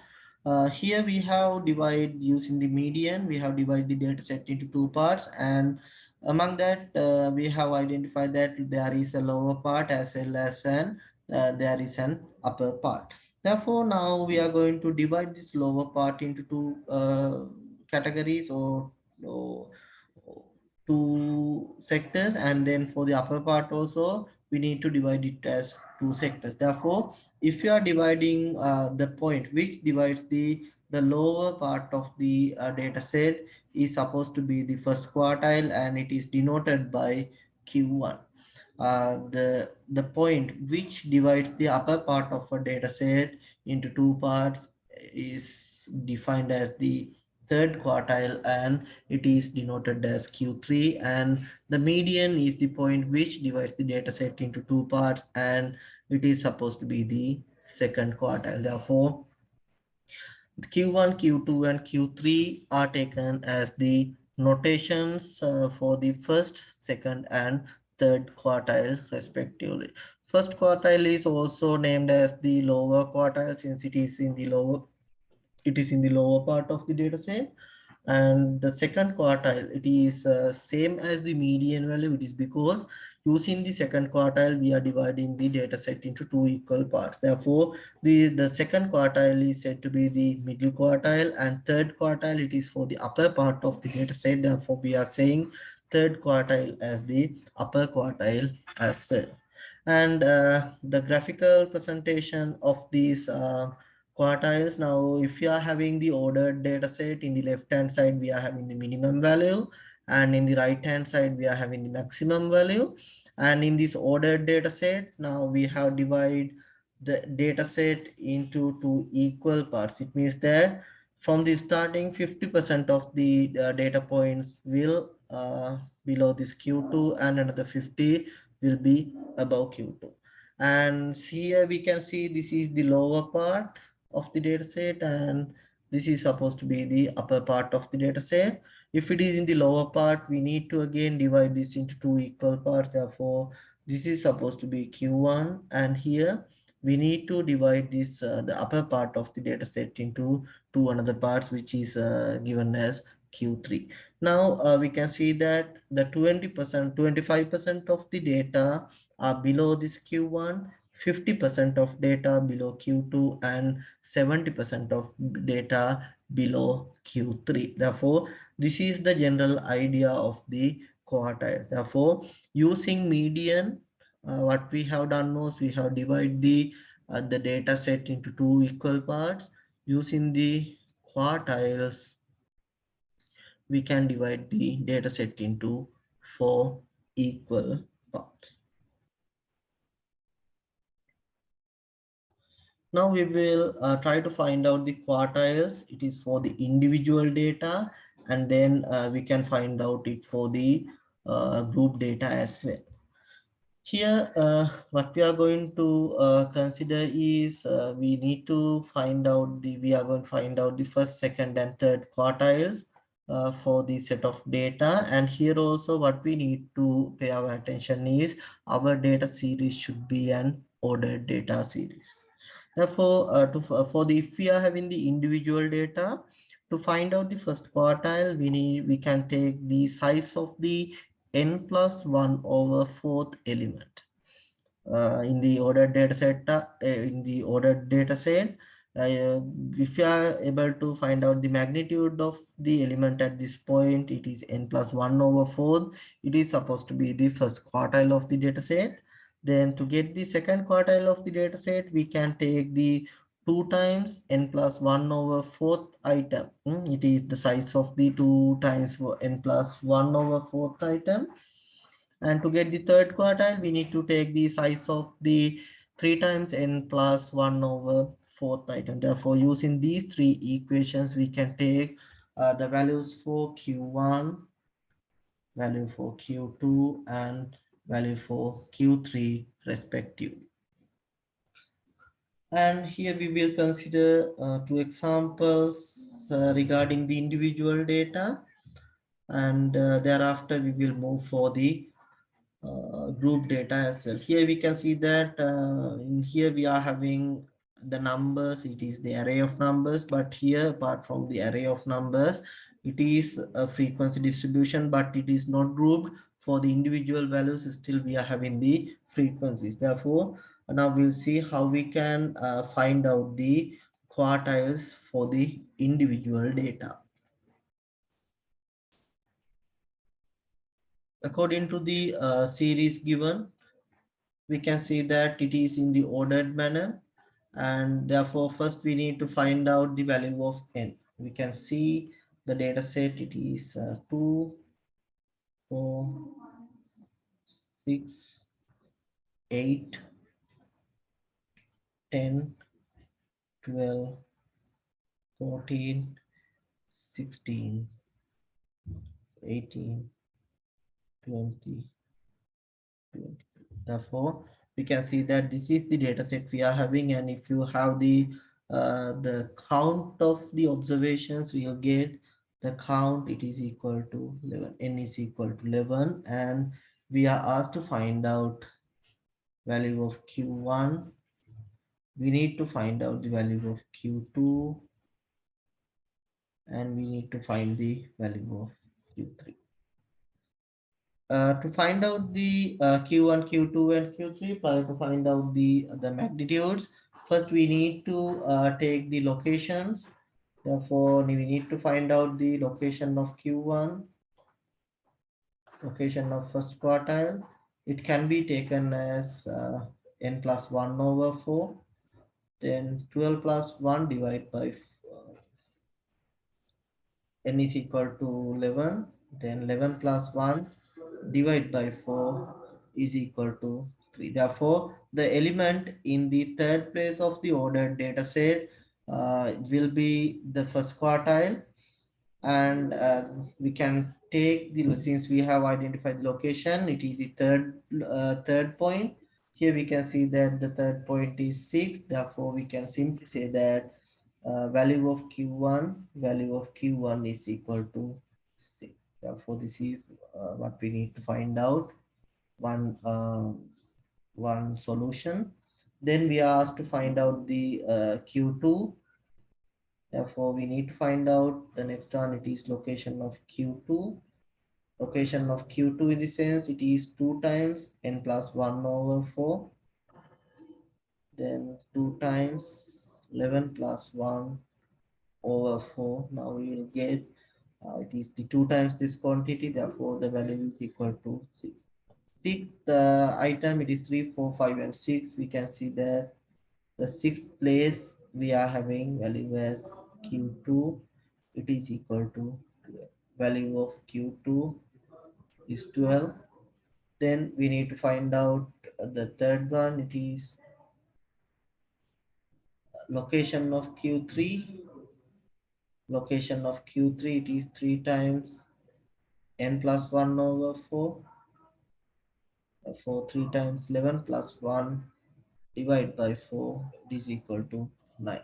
here we have divided using the median, we have divided the data set into two parts, and among that we have identified that there is a lower part as well as there is an upper part. Therefore, now we are going to divide this lower part into two categories, or two sectors, and then for the upper part also we need to divide it as two sectors. Therefore, if you are dividing the point which divides the lower part of the data set is supposed to be the first quartile, and it is denoted by Q1. The point which divides the upper part of a data set into two parts is defined as the third quartile, and it is denoted as Q3, and the median is the point which divides the data set into two parts, and it is supposed to be the second quartile. Therefore, Q1, Q2 and Q3 are taken as the notations for the first, second and third quartile respectively. First quartile is also named as the lower quartile since it is in the lower part of the data set. And the second quartile, it is same as the median value. It is because using the second quartile we are dividing the data set into two equal parts. Therefore the second quartile is said to be the middle quartile, and third quartile, it is for the upper part of the data set. Therefore we are saying third quartile as the upper quartile as well. And the graphical presentation of these quartiles. Now, if you are having the ordered data set, in the left hand side, we are having the minimum value, and in the right hand side, we are having the maximum value. And in this ordered data set, now we have divided the data set into two equal parts. It means that from the starting, 50% of the data points will below this Q2, and another 50 will be above Q2. And here we can see this is the lower part of the data set, and this is supposed to be the upper part of the data set. If it is in the lower part, we need to again divide this into two equal parts. Therefore this is supposed to be Q1, and here we need to divide this the upper part of the data set into two another parts, which is given as Q3. Now we can see that the 20%, 25% of the data are below this Q1, 50% of data below Q2, and 70% of data below Q3. Therefore, this is the general idea of the quartiles. Therefore, using median, what we have done was we have divided the data set into two equal parts. Using the quartiles, we can divide the data set into four equal parts. Now we will try to find out the quartiles. It is for the individual data, and then we can find out it for the group data as well. Here, what we are going to consider is we need to find out we are going to find out the first, second, and third quartiles for the set of data. And here also what we need to pay our attention is our data series should be an ordered data series. Therefore, if we are having the individual data, to find out the first quartile, we can take the size of the n plus 1 over fourth element. In the ordered data set, if you are able to find out the magnitude of the element at this point, it is n plus 1 over 4. It is supposed to be the first quartile of the data set. Then to get the second quartile of the data set, we can take the 2 times n plus 1 over fourth item. It is the size of the 2 times for n plus 1 over fourth item. And to get the third quartile, we need to take the size of the 3 times n plus 1 over fourth item. Therefore, using these three equations, we can take the values for Q1, value for Q2, and value for Q3 respectively. And here we will consider two examples regarding the individual data, and thereafter we will move for the group data as well. Here we can see that in here we are having the numbers. It is the array of numbers, but here apart from the array of numbers, it is a frequency distribution, but it is not grouped. For the individual values, still we are having the frequencies. Therefore, now we'll see how we can find out the quartiles for the individual data. According to the series given, we can see that it is in the ordered manner, and therefore first we need to find out the value of n. We can see the data set. It is 2, 4, 6, 8, 10, 12, 14, 16, 18, 20, 20. Therefore, we can see that this is the data set we are having, and if you have the count of the observations, we will get the count. It is equal to 11. N is equal to 11, and we are asked to find out value of Q1. We need to find out the value of Q2, and we need to find the value of Q3. To find out the Q1, Q2, and Q3, prior to find out the magnitudes, first we need to take the locations. Therefore, we need to find out the location of Q1, location of first quartile. It can be taken as n plus 1 over 4, then 12 plus 1 divided by n is equal to 11, then 11 plus 1 divided by 4 is equal to 3. Therefore, the element in the third place of the ordered data set will be the first quartile, and we can take the, since we have identified the location, it is the third point. Here we can see that the third point is 6. Therefore, we can simply say that value of Q1 is equal to 6. Therefore, this is what we need to find out. One solution. Then we are asked to find out the Q2. Therefore, we need to find out the next one. It is location of Q2. Location of Q2 in the sense it is 2 times n plus 1 over 4. Then 2 times 11 plus 1 over 4. Now we will get it is the 2 times this quantity. Therefore, the value is equal to 6. Sixth item, it is 3, 4, 5, and 6. We can see that the sixth place we are having value as Q2. It is equal to 12. Value of Q2 is 12. Then we need to find out the third one. It is location of Q3. Location of Q3, it is 3 times n plus 1 over 4. For 3 times 11 plus 1 divided by 4, it is equal to 9.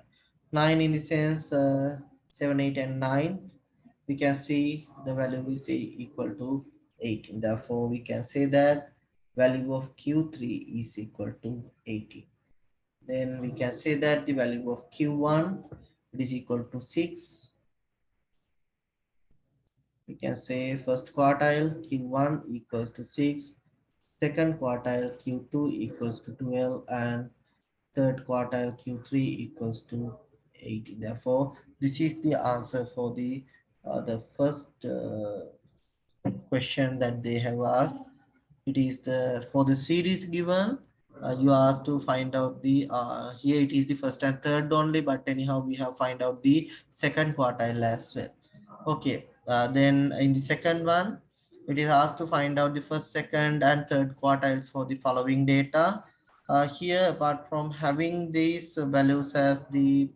9 in the sense 7, 8, and 9. We can see the value is equal to 18. Therefore, we can say that value of Q3 is equal to 18. Then we can say that the value of Q1 is equal to 6. We can say first quartile Q1 equals to 6, second quartile Q2 equals to 12, and third quartile Q3 equals to 18. Therefore, this is the answer for the first question that they have asked. It is the for the series given. You are asked to find out the here it is the first and third only, but anyhow we have find out the second quartile as well. Okay, then in the second one, it is asked to find out the first, second, and third quartiles for the following data. Here, apart from having these values as the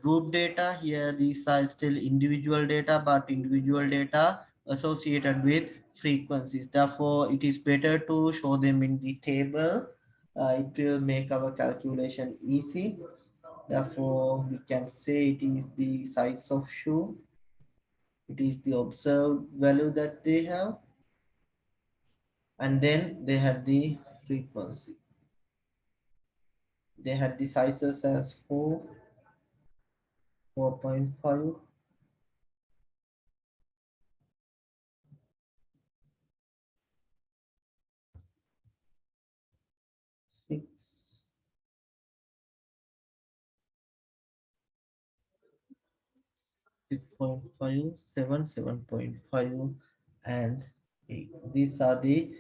group data, here these are still individual data, but individual data associated with frequencies. Therefore, it is better to show them in the table. It will make our calculation easy. Therefore, we can say it is the size of shoe. It is the observed value that they have. And then they have the frequency. They had the sizes as 4, 4.5, 6, 6.5, 7, 7.5, and 8. These are the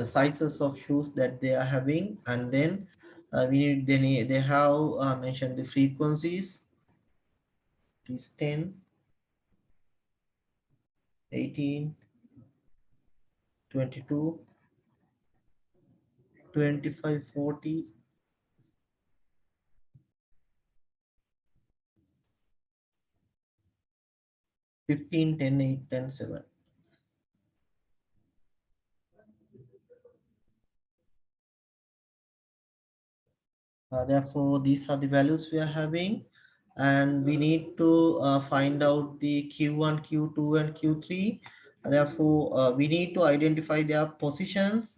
sizes of shoes that they are having, and then they have mentioned the frequencies. It is 10, 18, 22, 25, 40, 15, 10, 8, 10, 7. Therefore, these are the values we are having, and we need to find out the Q1, Q2, and Q3. Therefore, we need to identify their positions.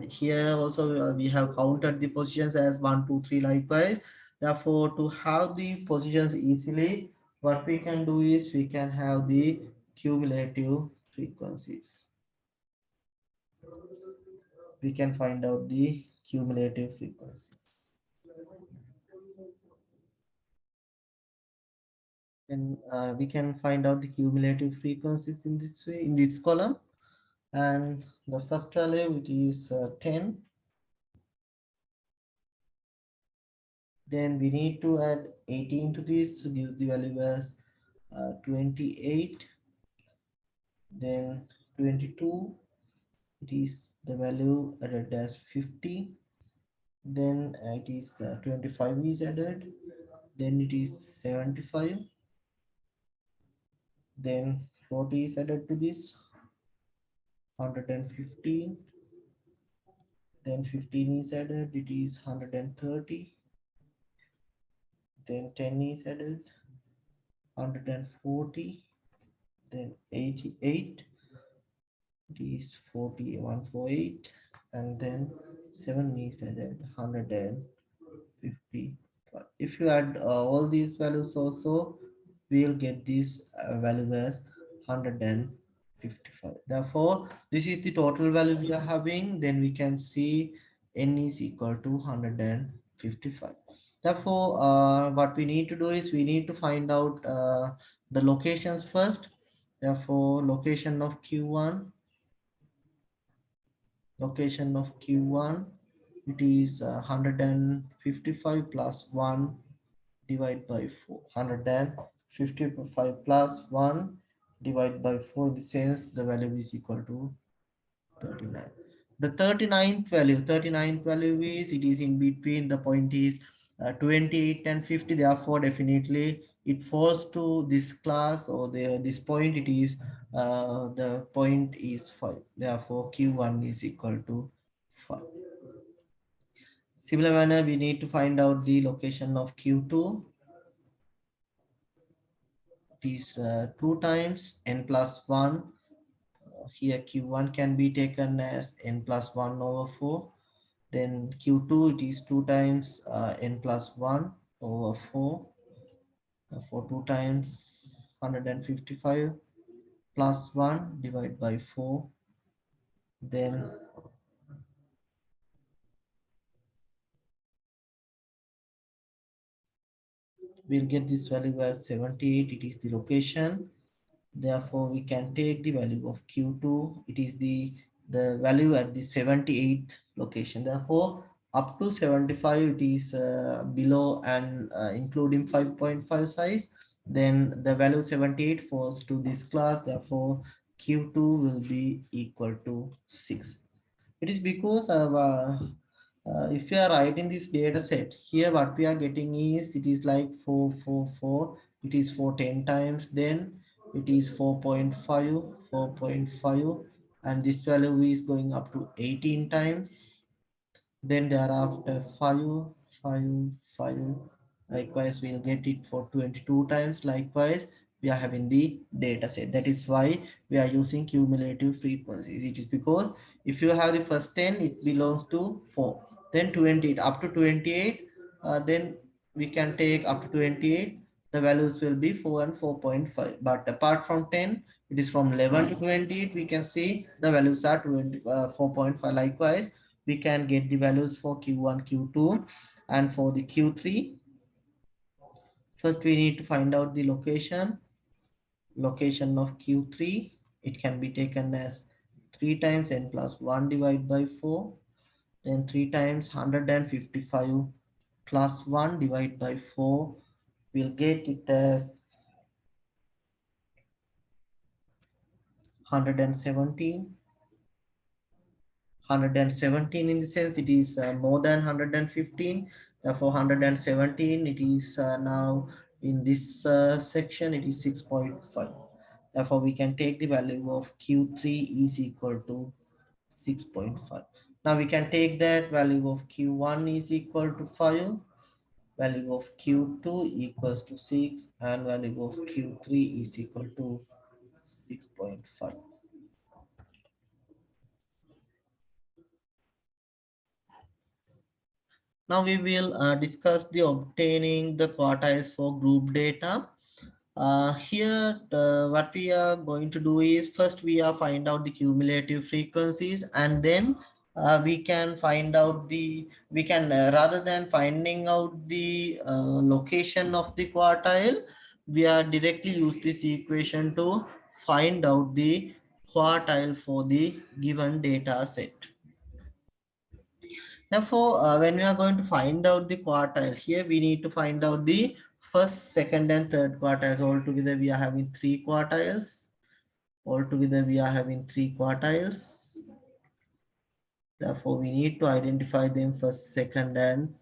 Here also we have counted the positions as 1, 2, 3 likewise. Therefore, to have the positions easily, what we can do is we can have the cumulative frequencies. We can find out the cumulative frequencies. And we can find out the cumulative frequencies in this way, in this column. And the first value, it is 10. Then we need to add 18 to this, give the value as 28. Then 22, it is the value added as 50. Then it is 25 is added. Then it is 75. Then 40 is added to this, 115. Then 15 is added, it is 130. Then 10 is added, 140. Then 88, it is 4148. And then 7 is added, 150. If you add all these values also, we'll get this value as 155. Therefore, this is the total value we are having. Then we can see n is equal to 155. Therefore, what we need to do is we need to find out the locations first. Therefore, location of Q1, it is 155 plus 1 divided by 4. 155 plus 1 divided by 4, in the sense the value is equal to 39. The 39th value is, it is in between, the point is 28 and 50. Therefore, definitely it falls to this class, or this point, it is the point is 5. Therefore, Q1 is equal to 5. Similar manner, we need to find out the location of Q2. It is 2 times n plus 1. Here Q1 can be taken as n plus 1 over 4. Then Q2, it is 2 times n plus 1 over 4. For 2 times 155 plus 1 divided by 4. Then we'll get this value as 78. It is the location. Therefore, we can take the value of Q2. It is the value at the 78th location. Therefore, up to 75, it is below and including 5.5 size. Then the value 78 falls to this class. Therefore, Q2 will be equal to 6. It is because of if you are writing this data set here, what we are getting is, it is like 444. It is for 10 times. Then it is 4.5, and this value is going up to 18 times. Then thereafter 5, 5, 5. Likewise, we'll get it for 22 times. Likewise, we are having the data set. That is why we are using cumulative frequencies. It is because if you have the first 10, it belongs to 4. Then 28, up to 28, then we can take up to 28. The values will be 4 and 4.5. But apart from 10, it is from 11 to 28. We can see the values are 4.5. Likewise, we can get the values for Q1, Q2, and for the Q3. First, we need to find out the location of Q3. It can be taken as 3 times n plus 1 divided by 4. Then 3 times 155 plus 1 divided by 4. We'll get it as 117. 117, in the sense it is more than 115. Therefore, 117, it is now in this section, it is 6.5. Therefore, we can take the value of Q3 is equal to 6.5. Now we can take that value of Q1 is equal to 5, value of Q2 equals to 6, and value of Q3 is equal to 6.5. Now we will discuss the obtaining the quartiles for group data. Here, what we are going to do is first we are find out the cumulative frequencies, and then we can find out the, we can rather than finding out the location of the quartile, we are directly use this equation to find out the quartile for the given data set. Therefore, when we are going to find out the quartiles, here we need to find out the first, second, and third quartiles. Altogether, we are having three quartiles. Altogether, we are having three quartiles. Therefore, we need to identify them first, second, and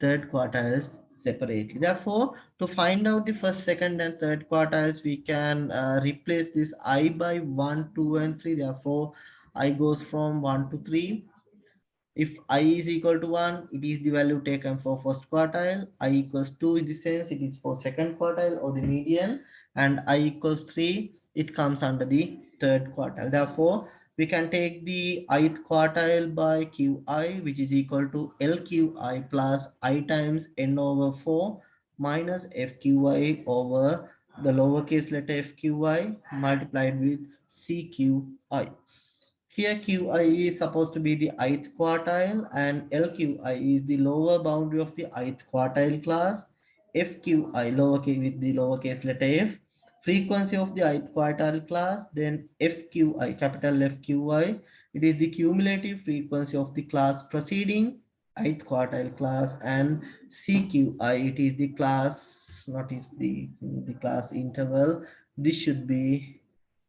third quartiles separately. Therefore, to find out the first, second, and third quartiles, we can replace this I by 1, 2, and 3. Therefore, I goes from 1 to 3. If I is equal to 1, it is the value taken for first quartile. I equals 2 in the sense it is for second quartile or the median. And I equals 3, it comes under the third quartile. Therefore, we can take the ith quartile by Qi, which is equal to LQi plus I times n over 4 minus FQi over the lowercase letter fqi multiplied with CQi. Here Qi is supposed to be the ith quartile and LQi is the lower boundary of the ith quartile class. FQi lowercase with the lowercase letter f, frequency of the ith quartile class, then FQi, capital FQi, it is the cumulative frequency of the class preceding ith quartile class, and CQi, it is the class, not is the class interval. This should be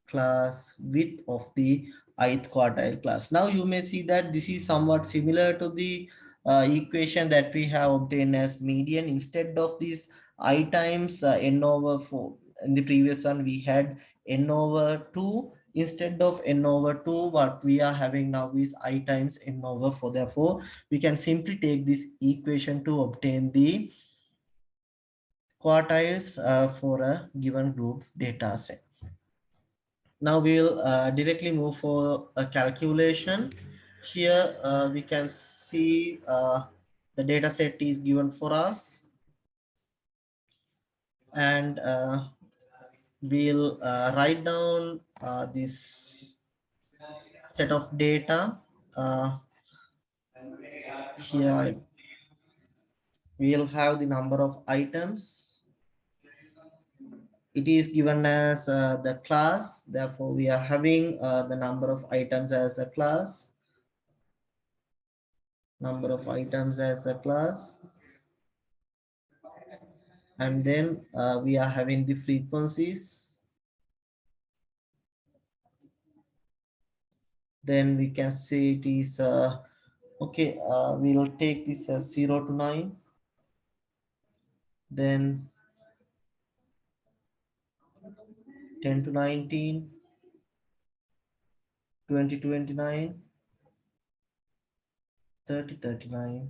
class width of the ith quartile class. Now you may see that this is somewhat similar to the equation that we have obtained as median. Instead of this I times n over 4, in the previous one we had n over 2. Instead of n over 2, what we are having now is I times n over 4. Therefore, we can simply take this equation to obtain the quartiles for a given group data set. Now we'll directly move for a calculation. Here we can see the data set is given for us, and we'll write down this set of data. Here we'll have the number of items. It is given as the class. Therefore, we are having the number of items as a class. Number of items as a class. And then we are having the frequencies. Then we can say it is okay. We will take this as 0 to 9. Then 10 to 19, 20 to 29, 30 39,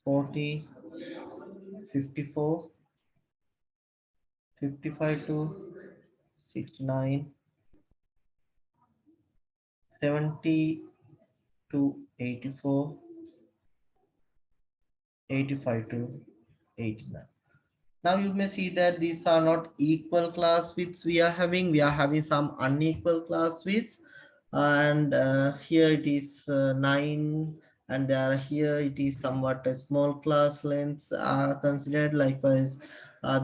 40, 54, 55 to 69, 70 to 84, 85 to 89. Now you may see that these are not equal class widths we are having. We are having some unequal class widths. And here it is 9, and there here it is somewhat a small class lengths are considered. Likewise,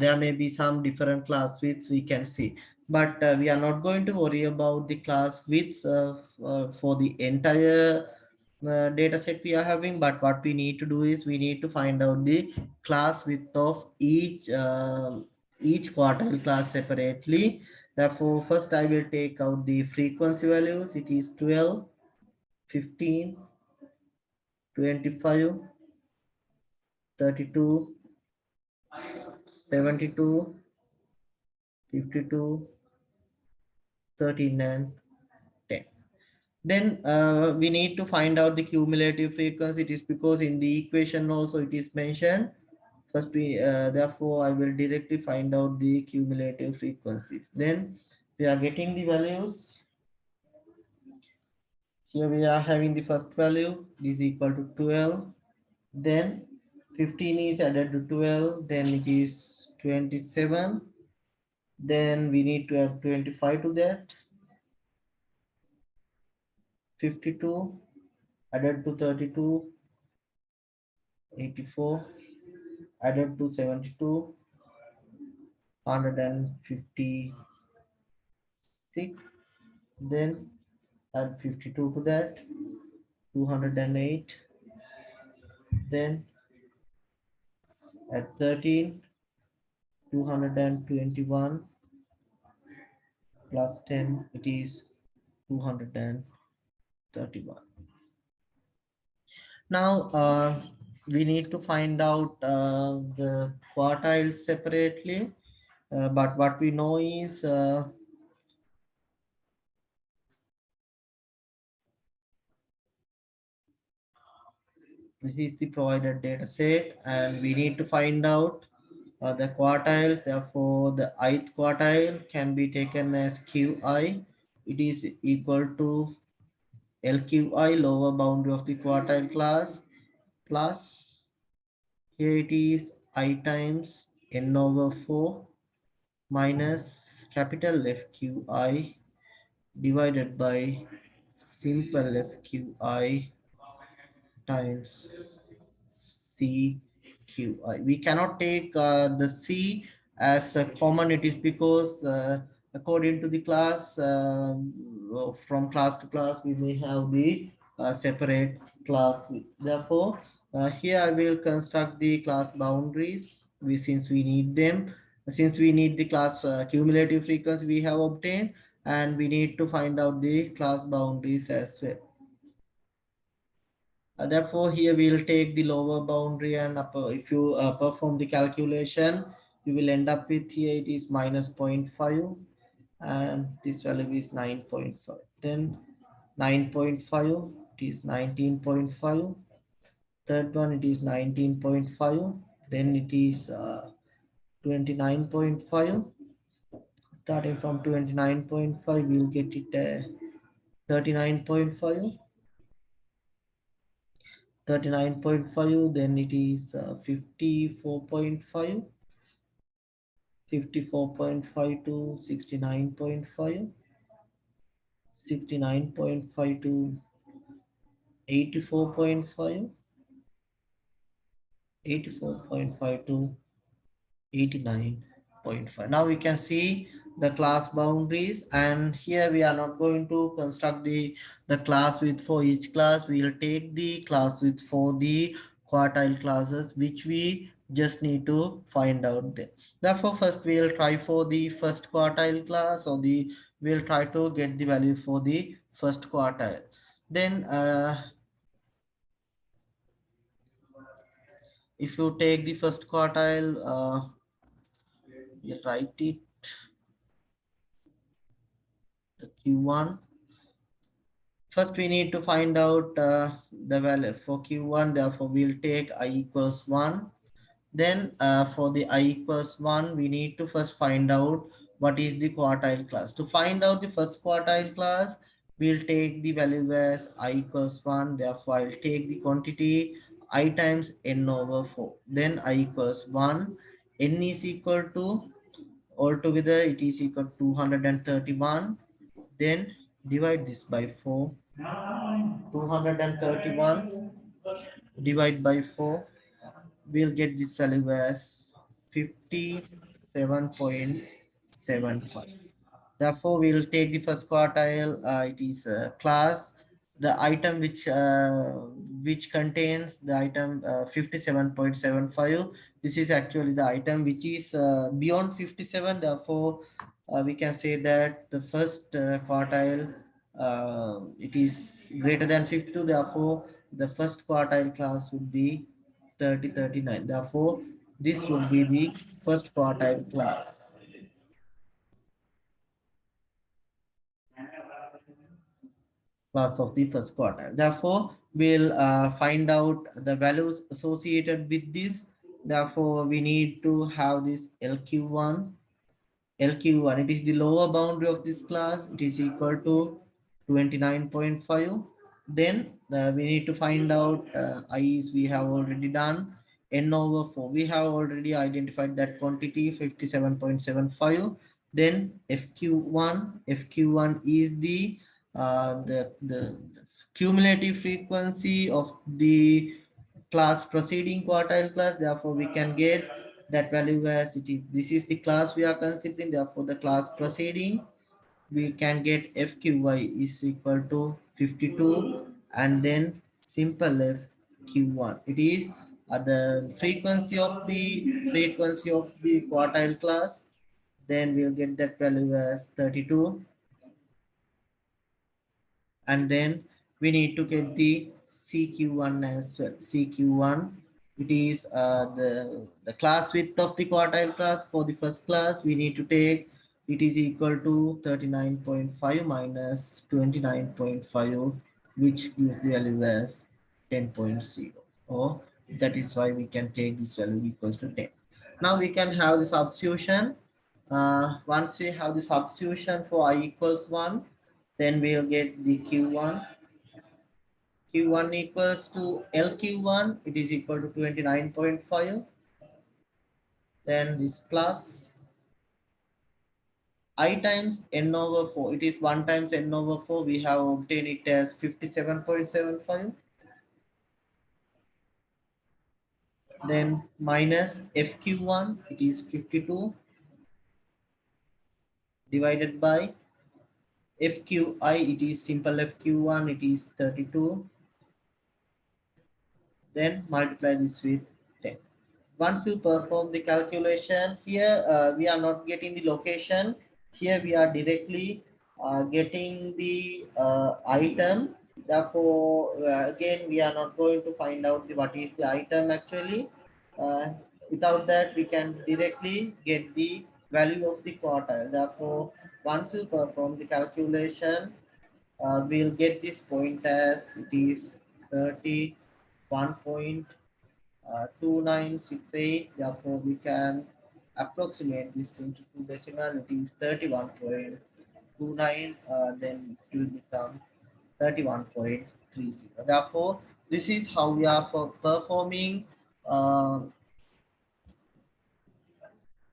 there may be some different class widths we can see. But we are not going to worry about the class widths for the entire data set we are having, but what we need to do is we need to find out the class width of each quartile class separately. Therefore, first I will take out the frequency values. It is 12, 15, 25, 32, 72, 52, 13, and 10. Then we need to find out the cumulative frequency. It is because in the equation also it is mentioned. First we therefore I will directly find out the cumulative frequencies. Then we are getting the values. Here we are having the first value is equal to 12. Then 15 is added to 12. Then it is 27. Then we need to add 25 to that. 52 added to 32. 84 added to 72. 156. Then add 52 to that. 208. Then at 13, 221 plus 10, it is 231. Now we need to find out the quartiles separately, but what we know is this is the provided data set, and we need to find out the quartiles. Therefore, the ith quartile can be taken as Qi. It is equal to LQI, lower boundary of the quartile class, plus here it is I times n over 4 minus capital FQI divided by simple FQI times CQI. We cannot take the C as a common. It is because according to the class, from class to class, we may have the separate class width. Therefore, here I will construct the class boundaries. Since we need them, since we need the class cumulative frequency we have obtained, and we need to find out the class boundaries as well. Therefore, here we will take the lower boundary, and upper, if you perform the calculation, you will end up with here it is minus 0.5, and this value is 9.5. Then 9.5, it is 19.5. Third one, it is 19.5. Then it is 29.5. Starting from 29.5, we will get it 39.5. 39.5, then it is 54.5, 54.5 to 69.5, 69.5 to 84.5, 84.5 to 89.5. Now we can see the class boundaries, and here we are not going to construct the class width for each class. We will take the class width for the quartile classes, which we just need to find out there. Therefore, first we will try for the first quartile class, or we'll try to get the value for the first quartile. Then if you take the first quartile, you write it the Q1. First, we need to find out the value for Q1. Therefore, we'll take I equals 1. Then for the I equals 1, we need to first find out what is the quartile class. To find out the first quartile class, we'll take the value as I equals 1. Therefore, I'll take the quantity I times n over 4. Then I equals 1. N is equal to, altogether it is equal to 231. Then divide this by 4. 231 divide by 4, we'll get this value as 57.75. Therefore, we'll take the first quartile. It is class, the item which contains the item 57.75. This is actually the item which is beyond 57. Therefore, we can say that the first quartile, it is greater than 52. Therefore, the first quartile class would be 39. Therefore, this would be the first quartile class. Class of the first quartile. Therefore, we'll find out the values associated with this. Therefore, we need to have this LQ1. LQ1, it is the lower boundary of this class. It is equal to 29.5. Then we need to find out i's we have already done. N over 4 we have already identified that quantity 57.75. Then fq1 is the cumulative frequency of the class proceeding quartile class, therefore we can get that value as it is. This is the class we are considering, therefore the class proceeding we can get fqy is equal to 52, and then simple fq1 it is the frequency of the quartile class, then we'll get that value as 32. And then we need to get the CQ1 as well. CQ1, it is the class width of the quartile class. For the first class, we need to take it is equal to 39.5 minus 29.5, which gives the value as 10.0. Or that is why we can take this value equals to 10. Now we can have the substitution. Once we have the substitution for I equals 1, then we'll get the q1. Q1 equals to LQ1, it is equal to 29.5. Then this plus I times n over 4, it is 1 times n over 4, we have obtained it as 57.75. Then minus FQ1, it is 52 divided by FQI, it is simple FQ1, it is 32. Then multiply this with 10. Once you perform the calculation here, we are not getting the location. Here we are directly getting the item. Therefore, again, we are not going to find out what is the item actually. Uh, Without that, we can directly get the value of the quartile. Therefore, once you perform the calculation, we'll get this point as it is 31.2968. Therefore, we can approximate this into two decimal. It is 31.29. Then it will become 31.30. Therefore, this is how we are performing uh,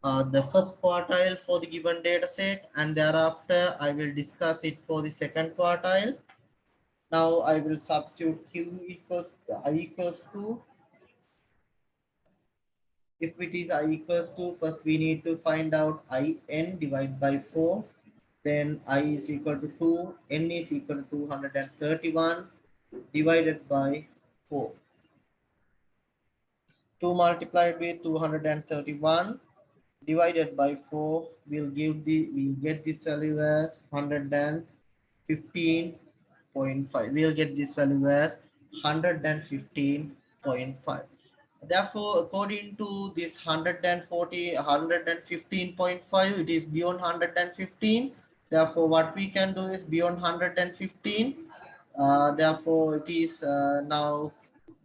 the first quartile for the given data set, and thereafter I will discuss it for the second quartile. Now I will substitute q equals I equals to, if it is I equals to, first we need to find out in divided by 4. Then I is equal to 2, n is equal to 231 divided by 4. 2 multiplied with 231 divided by 4 will we'll get this value as 115.5. We'll get this value as 115.5. Therefore, according to this 115.5, it is beyond 115. Therefore, what we can do is beyond 115. Therefore, it is now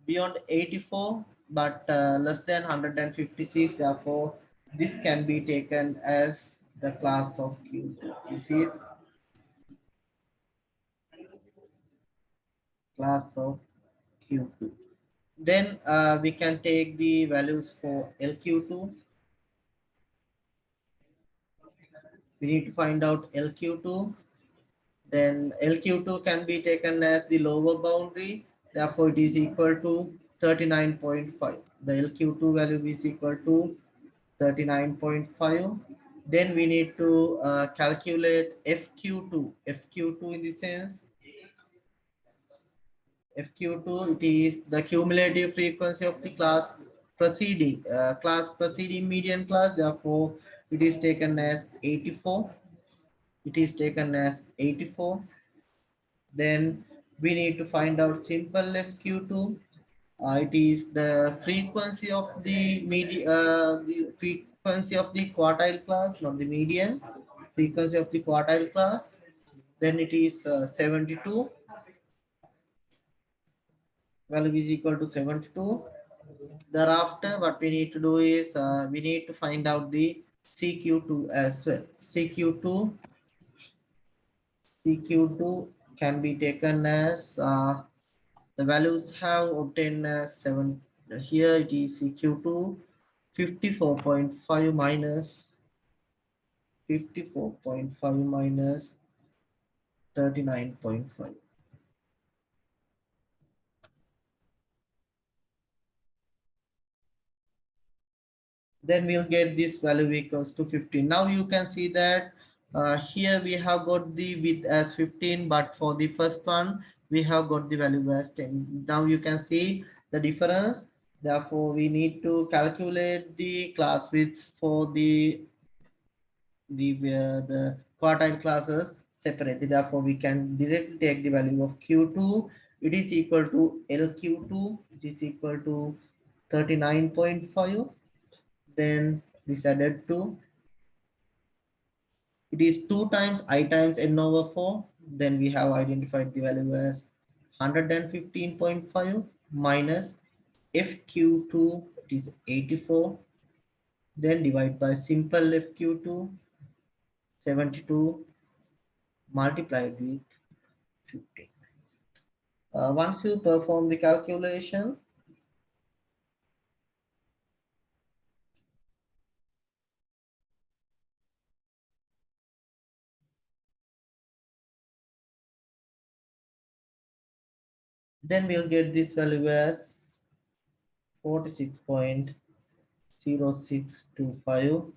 beyond 84, but less than 156. Therefore, this can be taken as the class of Q. You see it? Class of Q2. Then we can take the values for LQ2. We need to find out LQ2. Then LQ2 can be taken as the lower boundary. Therefore, it is equal to 39.5. The LQ2 value is equal to 39.5. Then we need to calculate FQ2. FQ2 in the sense, FQ2, it is the cumulative frequency of the class preceding median class. Therefore, it is taken as 84. It is taken as 84. Then we need to find out simple FQ2. It is the frequency of the frequency of the quartile class, not the median. Frequency of the quartile class. Then it is 72. Value is equal to 72. Thereafter, what we need to do is we need to find out the CQ2 as well. CQ2 can be taken as the values have obtained as 7. Here it is equal to 54.5 minus 54.5 minus 39.5. Then we'll get this value equals to 15. Now you can see that here we have got the width as 15, but for the first one we have got the value as 10. Now you can see the difference. Therefore we need to calculate the class width for the quartile classes separately. Therefore we can directly take the value of q2. It is equal to lq2, it is equal to 39.5. Then this added to, it is 2 times I times n over 4. Then we have identified the value as 115.5 minus fq2, it is 84. Then divide by simple fq2, 72 multiplied with 15. Once you perform the calculation, then we'll get this value as 46.0625,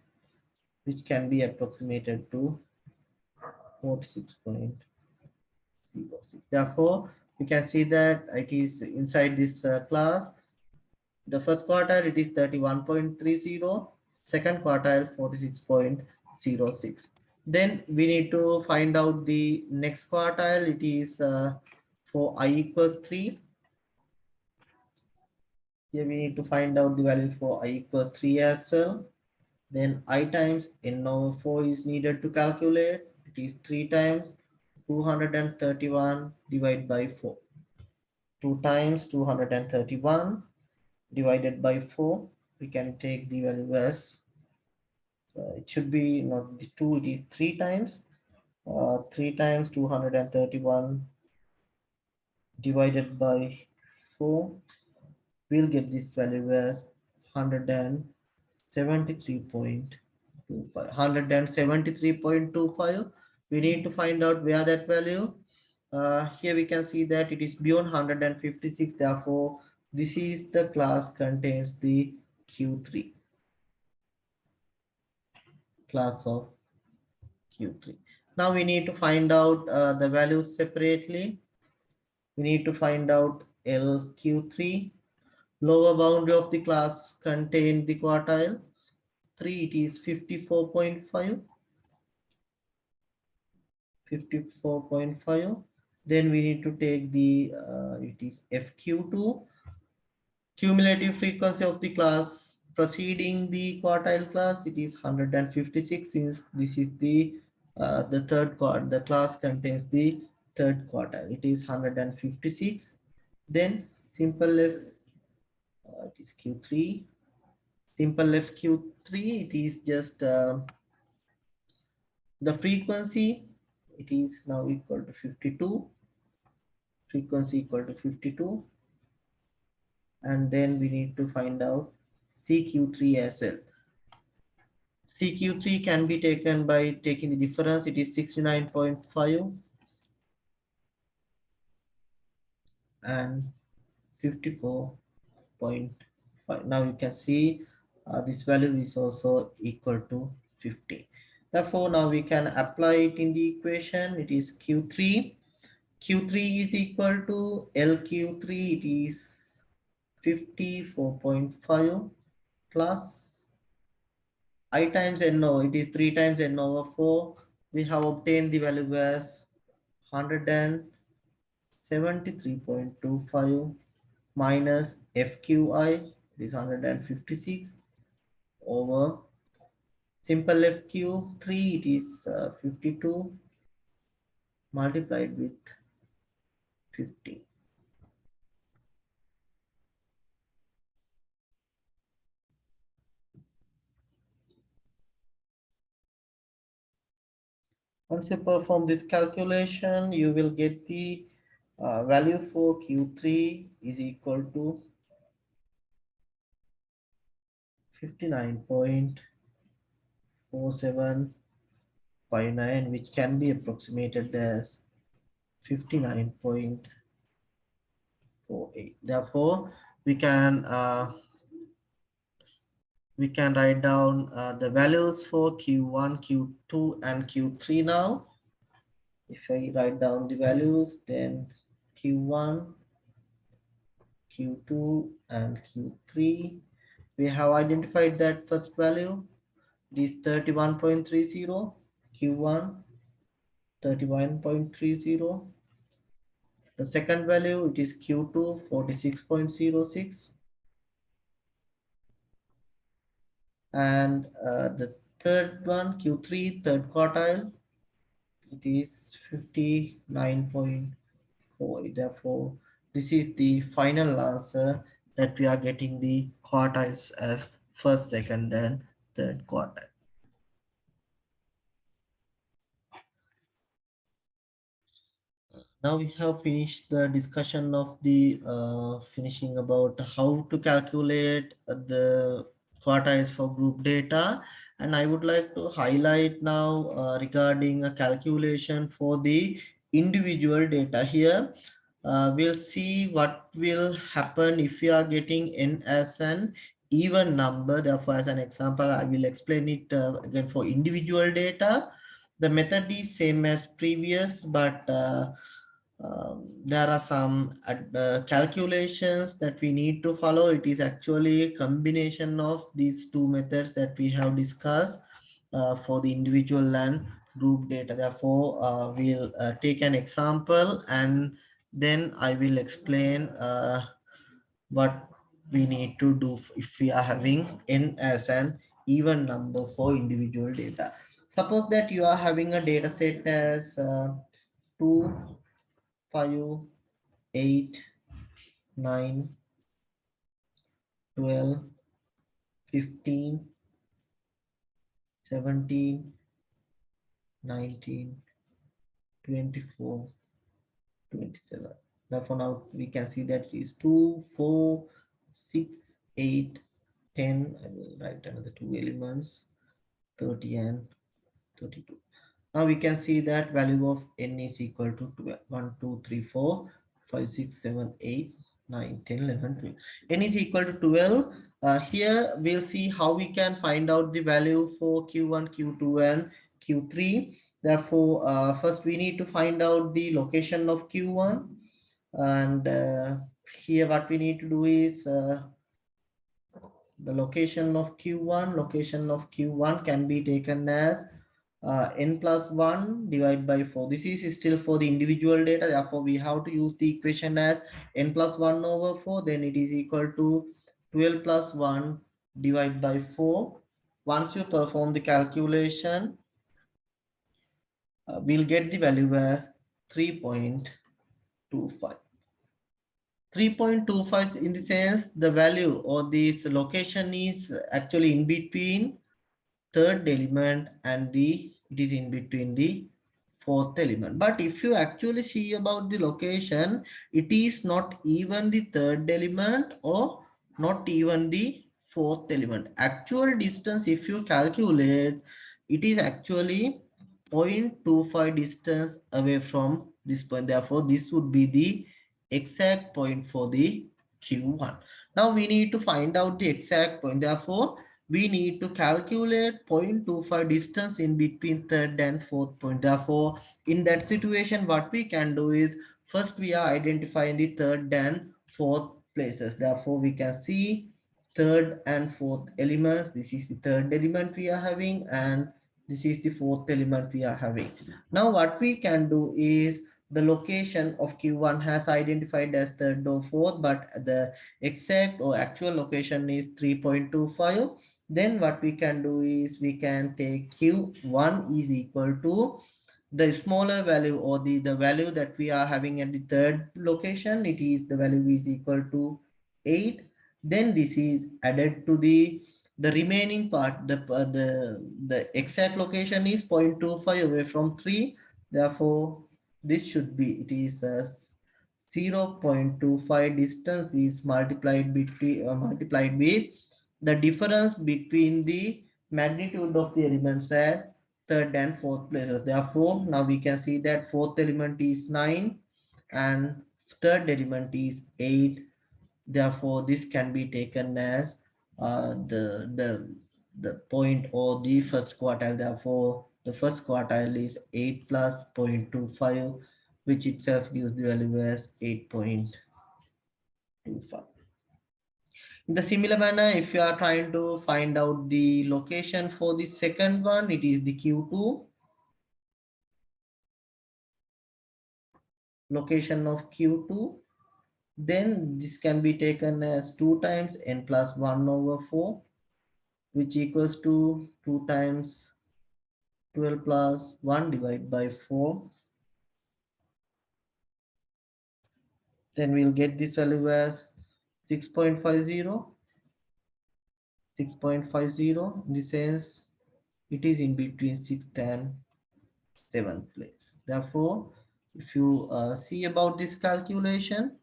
which can be approximated to 46.06. Therefore, you can see that it is inside this class. The first quartile it is 31.30, second quartile 46.06. Then we need to find out the next quartile. It is for I equals 3. Here we need to find out the value for I equals 3 as well. Then I times n over 4 is needed to calculate. It is 3 times 231 divided by 4. 2 times 231 divided by 4. We can take the value as it should be not the 2, it is 3 times. 3 times 231 divided by 4. We'll get this value as 173.25. 173.25. We need to find out where that value. Here we can see that it is beyond 156. Therefore, this is the class contains the Q3, class of Q3. Now we need to find out the values separately. We need to find out LQ3. Lower boundary of the class contain the quartile 3. It is 54.5. 54.5. Then we need to take the it is FQ2, cumulative frequency of the class preceding the quartile class. It is 156, since this is the third quartile. The class contains the third quartile. It is 156. Then simple F, it is Q3. Simple F Q3. It is just the frequency. It is now equal to 52. Frequency equal to 52. And then we need to find out CQ3 as well. CQ3 can be taken by taking the difference. It is 69.5 and 54.5. Now you can see this value is also equal to 50. Therefore, now we can apply it in the equation. It is Q3. Q3 is equal to LQ3. It is 54.5 plus I times n over, it is 3 times n over 4. We have obtained the value as 173.25 minus FQI, it is 156 over simple FQ3, it is 52 multiplied with 50. Once you perform this calculation, you will get the value for Q3 is equal to 59.4759, which can be approximated as 59.48. Therefore, we can write down the values for Q1, Q2, and Q3 now. If I write down the values, then Q1, Q2, and Q3, we have identified that first value is 31.30, Q1 31.30. The second value, it is Q2 46.06, and the third one, Q3 third quartile, it is 59.4. Therefore, this is the final answer, that we are getting the quartiles as first, second, and third quartile. Now we have finished the discussion of the finishing about how to calculate the quartiles for group data, and I would like to highlight now regarding a calculation for the individual data. Here we'll see what will happen if you are getting n as an even number. Therefore, as an example, I will explain it again for individual data. The method is same as previous, but there are some calculations that we need to follow. It is actually a combination of these two methods that we have discussed for the individual and group data. Therefore, we'll take an example, and then I will explain what we need to do if we are having n as an even number for individual data. Suppose that you are having a data set as 2, 5, 8, 9, 12, 15, 17, 19, 24, 27. Therefore, now we can see that it is 2, 4, 6, 8, 10. I will write another two elements, 30 and 32. Now we can see that value of n is equal to 12. 1, 2, 3, 4, 5, 6, 7, 8, 9, 10, 11, 12. N is equal to 12. Here we'll see how we can find out the value for Q1, Q2, and Q3. Therefore, first we need to find out the location of Q1. And here what we need to do is the location of Q1 can be taken as n plus 1 divided by 4. This is still for the individual data. Therefore, we have to use the equation as n plus 1 over 4. Then it is equal to 12 plus 1 divided by 4. Once you perform the calculation, we'll get the value as 3.25. 3.25 in the sense the value or this location is actually in between third element and it is in between the fourth element. But if you actually see about the location, it is not even the third element or not even the fourth element. Actual distance, if you calculate, it is actually 0.25 distance away from this point. Therefore, this would be the exact point for the Q1. Now we need to find out the exact point. Therefore, we need to calculate 0.25 distance in between third and fourth point. Therefore, in that situation, what we can do is first we are identifying the third and fourth places. Therefore, we can see third and fourth elements. This is the third element we are having, and this is the fourth element we are having. Now, what we can do is the location of Q1 has identified as third or fourth, but the exact or actual location is 3.25. Then what we can do is we can take Q1 is equal to the smaller value or the value that we are having at the third location. It is the value is equal to 8. Then this is added to the The remaining part, the exact location is 0.25 away from 3. Therefore, this should be, it is 0.25 distance is multiplied with the difference between the magnitude of the elements at third and fourth places. Therefore, now we can see that fourth element is 9 and third element is 8. Therefore, this can be taken as the point or the first quartile. Therefore, the first quartile is 8 plus 0.25, which itself gives the value as 8.25. In the similar manner, if you are trying to find out the location for the second one, it is the Q2. Location of Q2. Then this can be taken as 2 times n plus 1 over 4, which equals to 2 times 12 plus 1 divided by 4. Then we'll get this value as 6.50. 6.50 in the sense it is in between 6th and 7th place. Therefore, if you see about this calculation,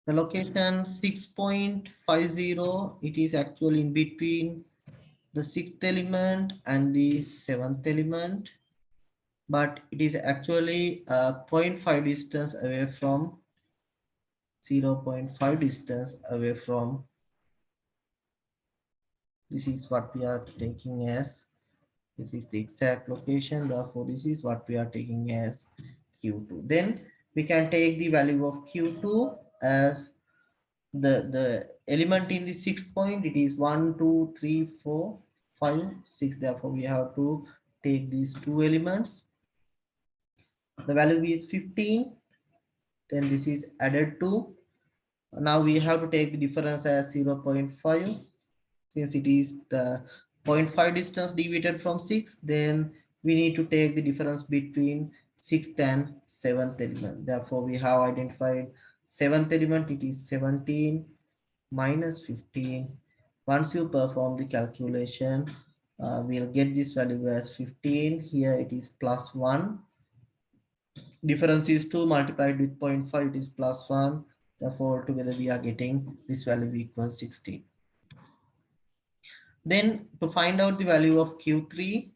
the location 6.50, it is actually in between the 6th element and the 7th element, but it is actually 0.5 distance away from 0.5 distance away from, this is what we are taking as, this is the exact location, therefore this is what we are taking as Q2. Then we can take the value of Q2 as the element in the sixth point. It is 1 2 3 4 5 6. Therefore we have to take these two elements. The value is 15. Then this is added to, now we have to take the difference as 0.5. Since it is the 0.5 distance divided from 6, then we need to take the difference between 6th and 7th element. Therefore, we have identified 7th element, it is 17 minus 15. Once you perform the calculation, we'll get this value as 15. Here it is plus 1. Difference is 2 multiplied with 0.5, it is plus 1. Therefore, together we are getting this value equals 16. Then to find out the value of Q3,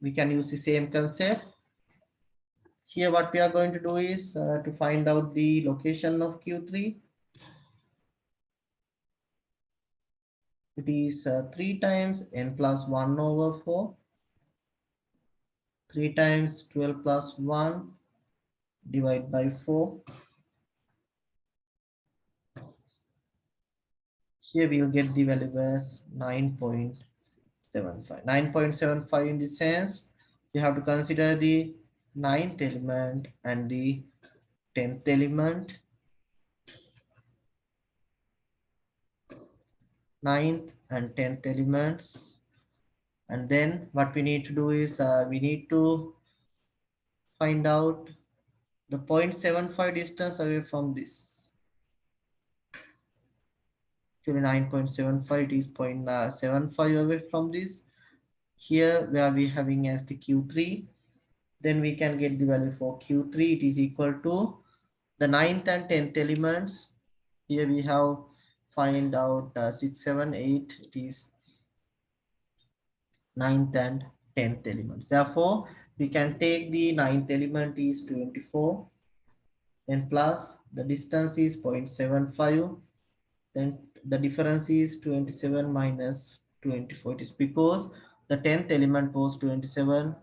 we can use the same concept. Here what we are going to do is to find out the location of Q3. It is 3 times n plus 1 over 4. 3 times 12 plus 1 divided by 4. Here we will get the value as 9.75. 9.75 in the sense you have to consider the 9th element and the 10th element. 9th and 10th elements, and then what we need to do is we need to find out the 0.75 distance away from this. Actually 9.75 is 0.75 away from this. Here where we having as the Q3, then we can get the value for Q3. It is equal to the 9th and 10th elements. Here we have find out 6 7 8. It is 9th and 10th elements. Therefore, we can take the 9th element is 24, then plus the distance is 0.75, then the difference is 27 minus 24. It is because the 10th element was 27,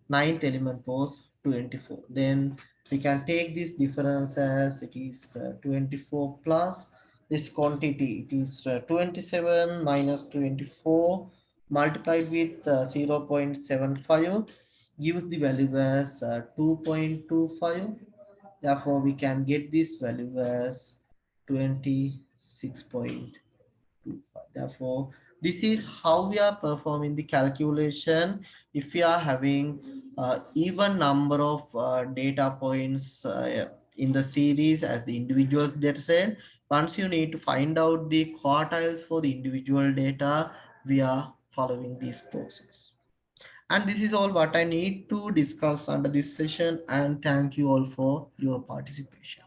9th element was 24. Then we can take this difference as it is 24 plus this quantity. It is 27 minus 24 multiplied with 0.75 gives the value as 2.25. Therefore, we can get this value as 26.25. Therefore, this is how we are performing the calculation if we are having even number of data points in the series as the individuals data set. Once you need to find out the quartiles for the individual data, we are following this process. And this is all what I need to discuss under this session. And thank you all for your participation.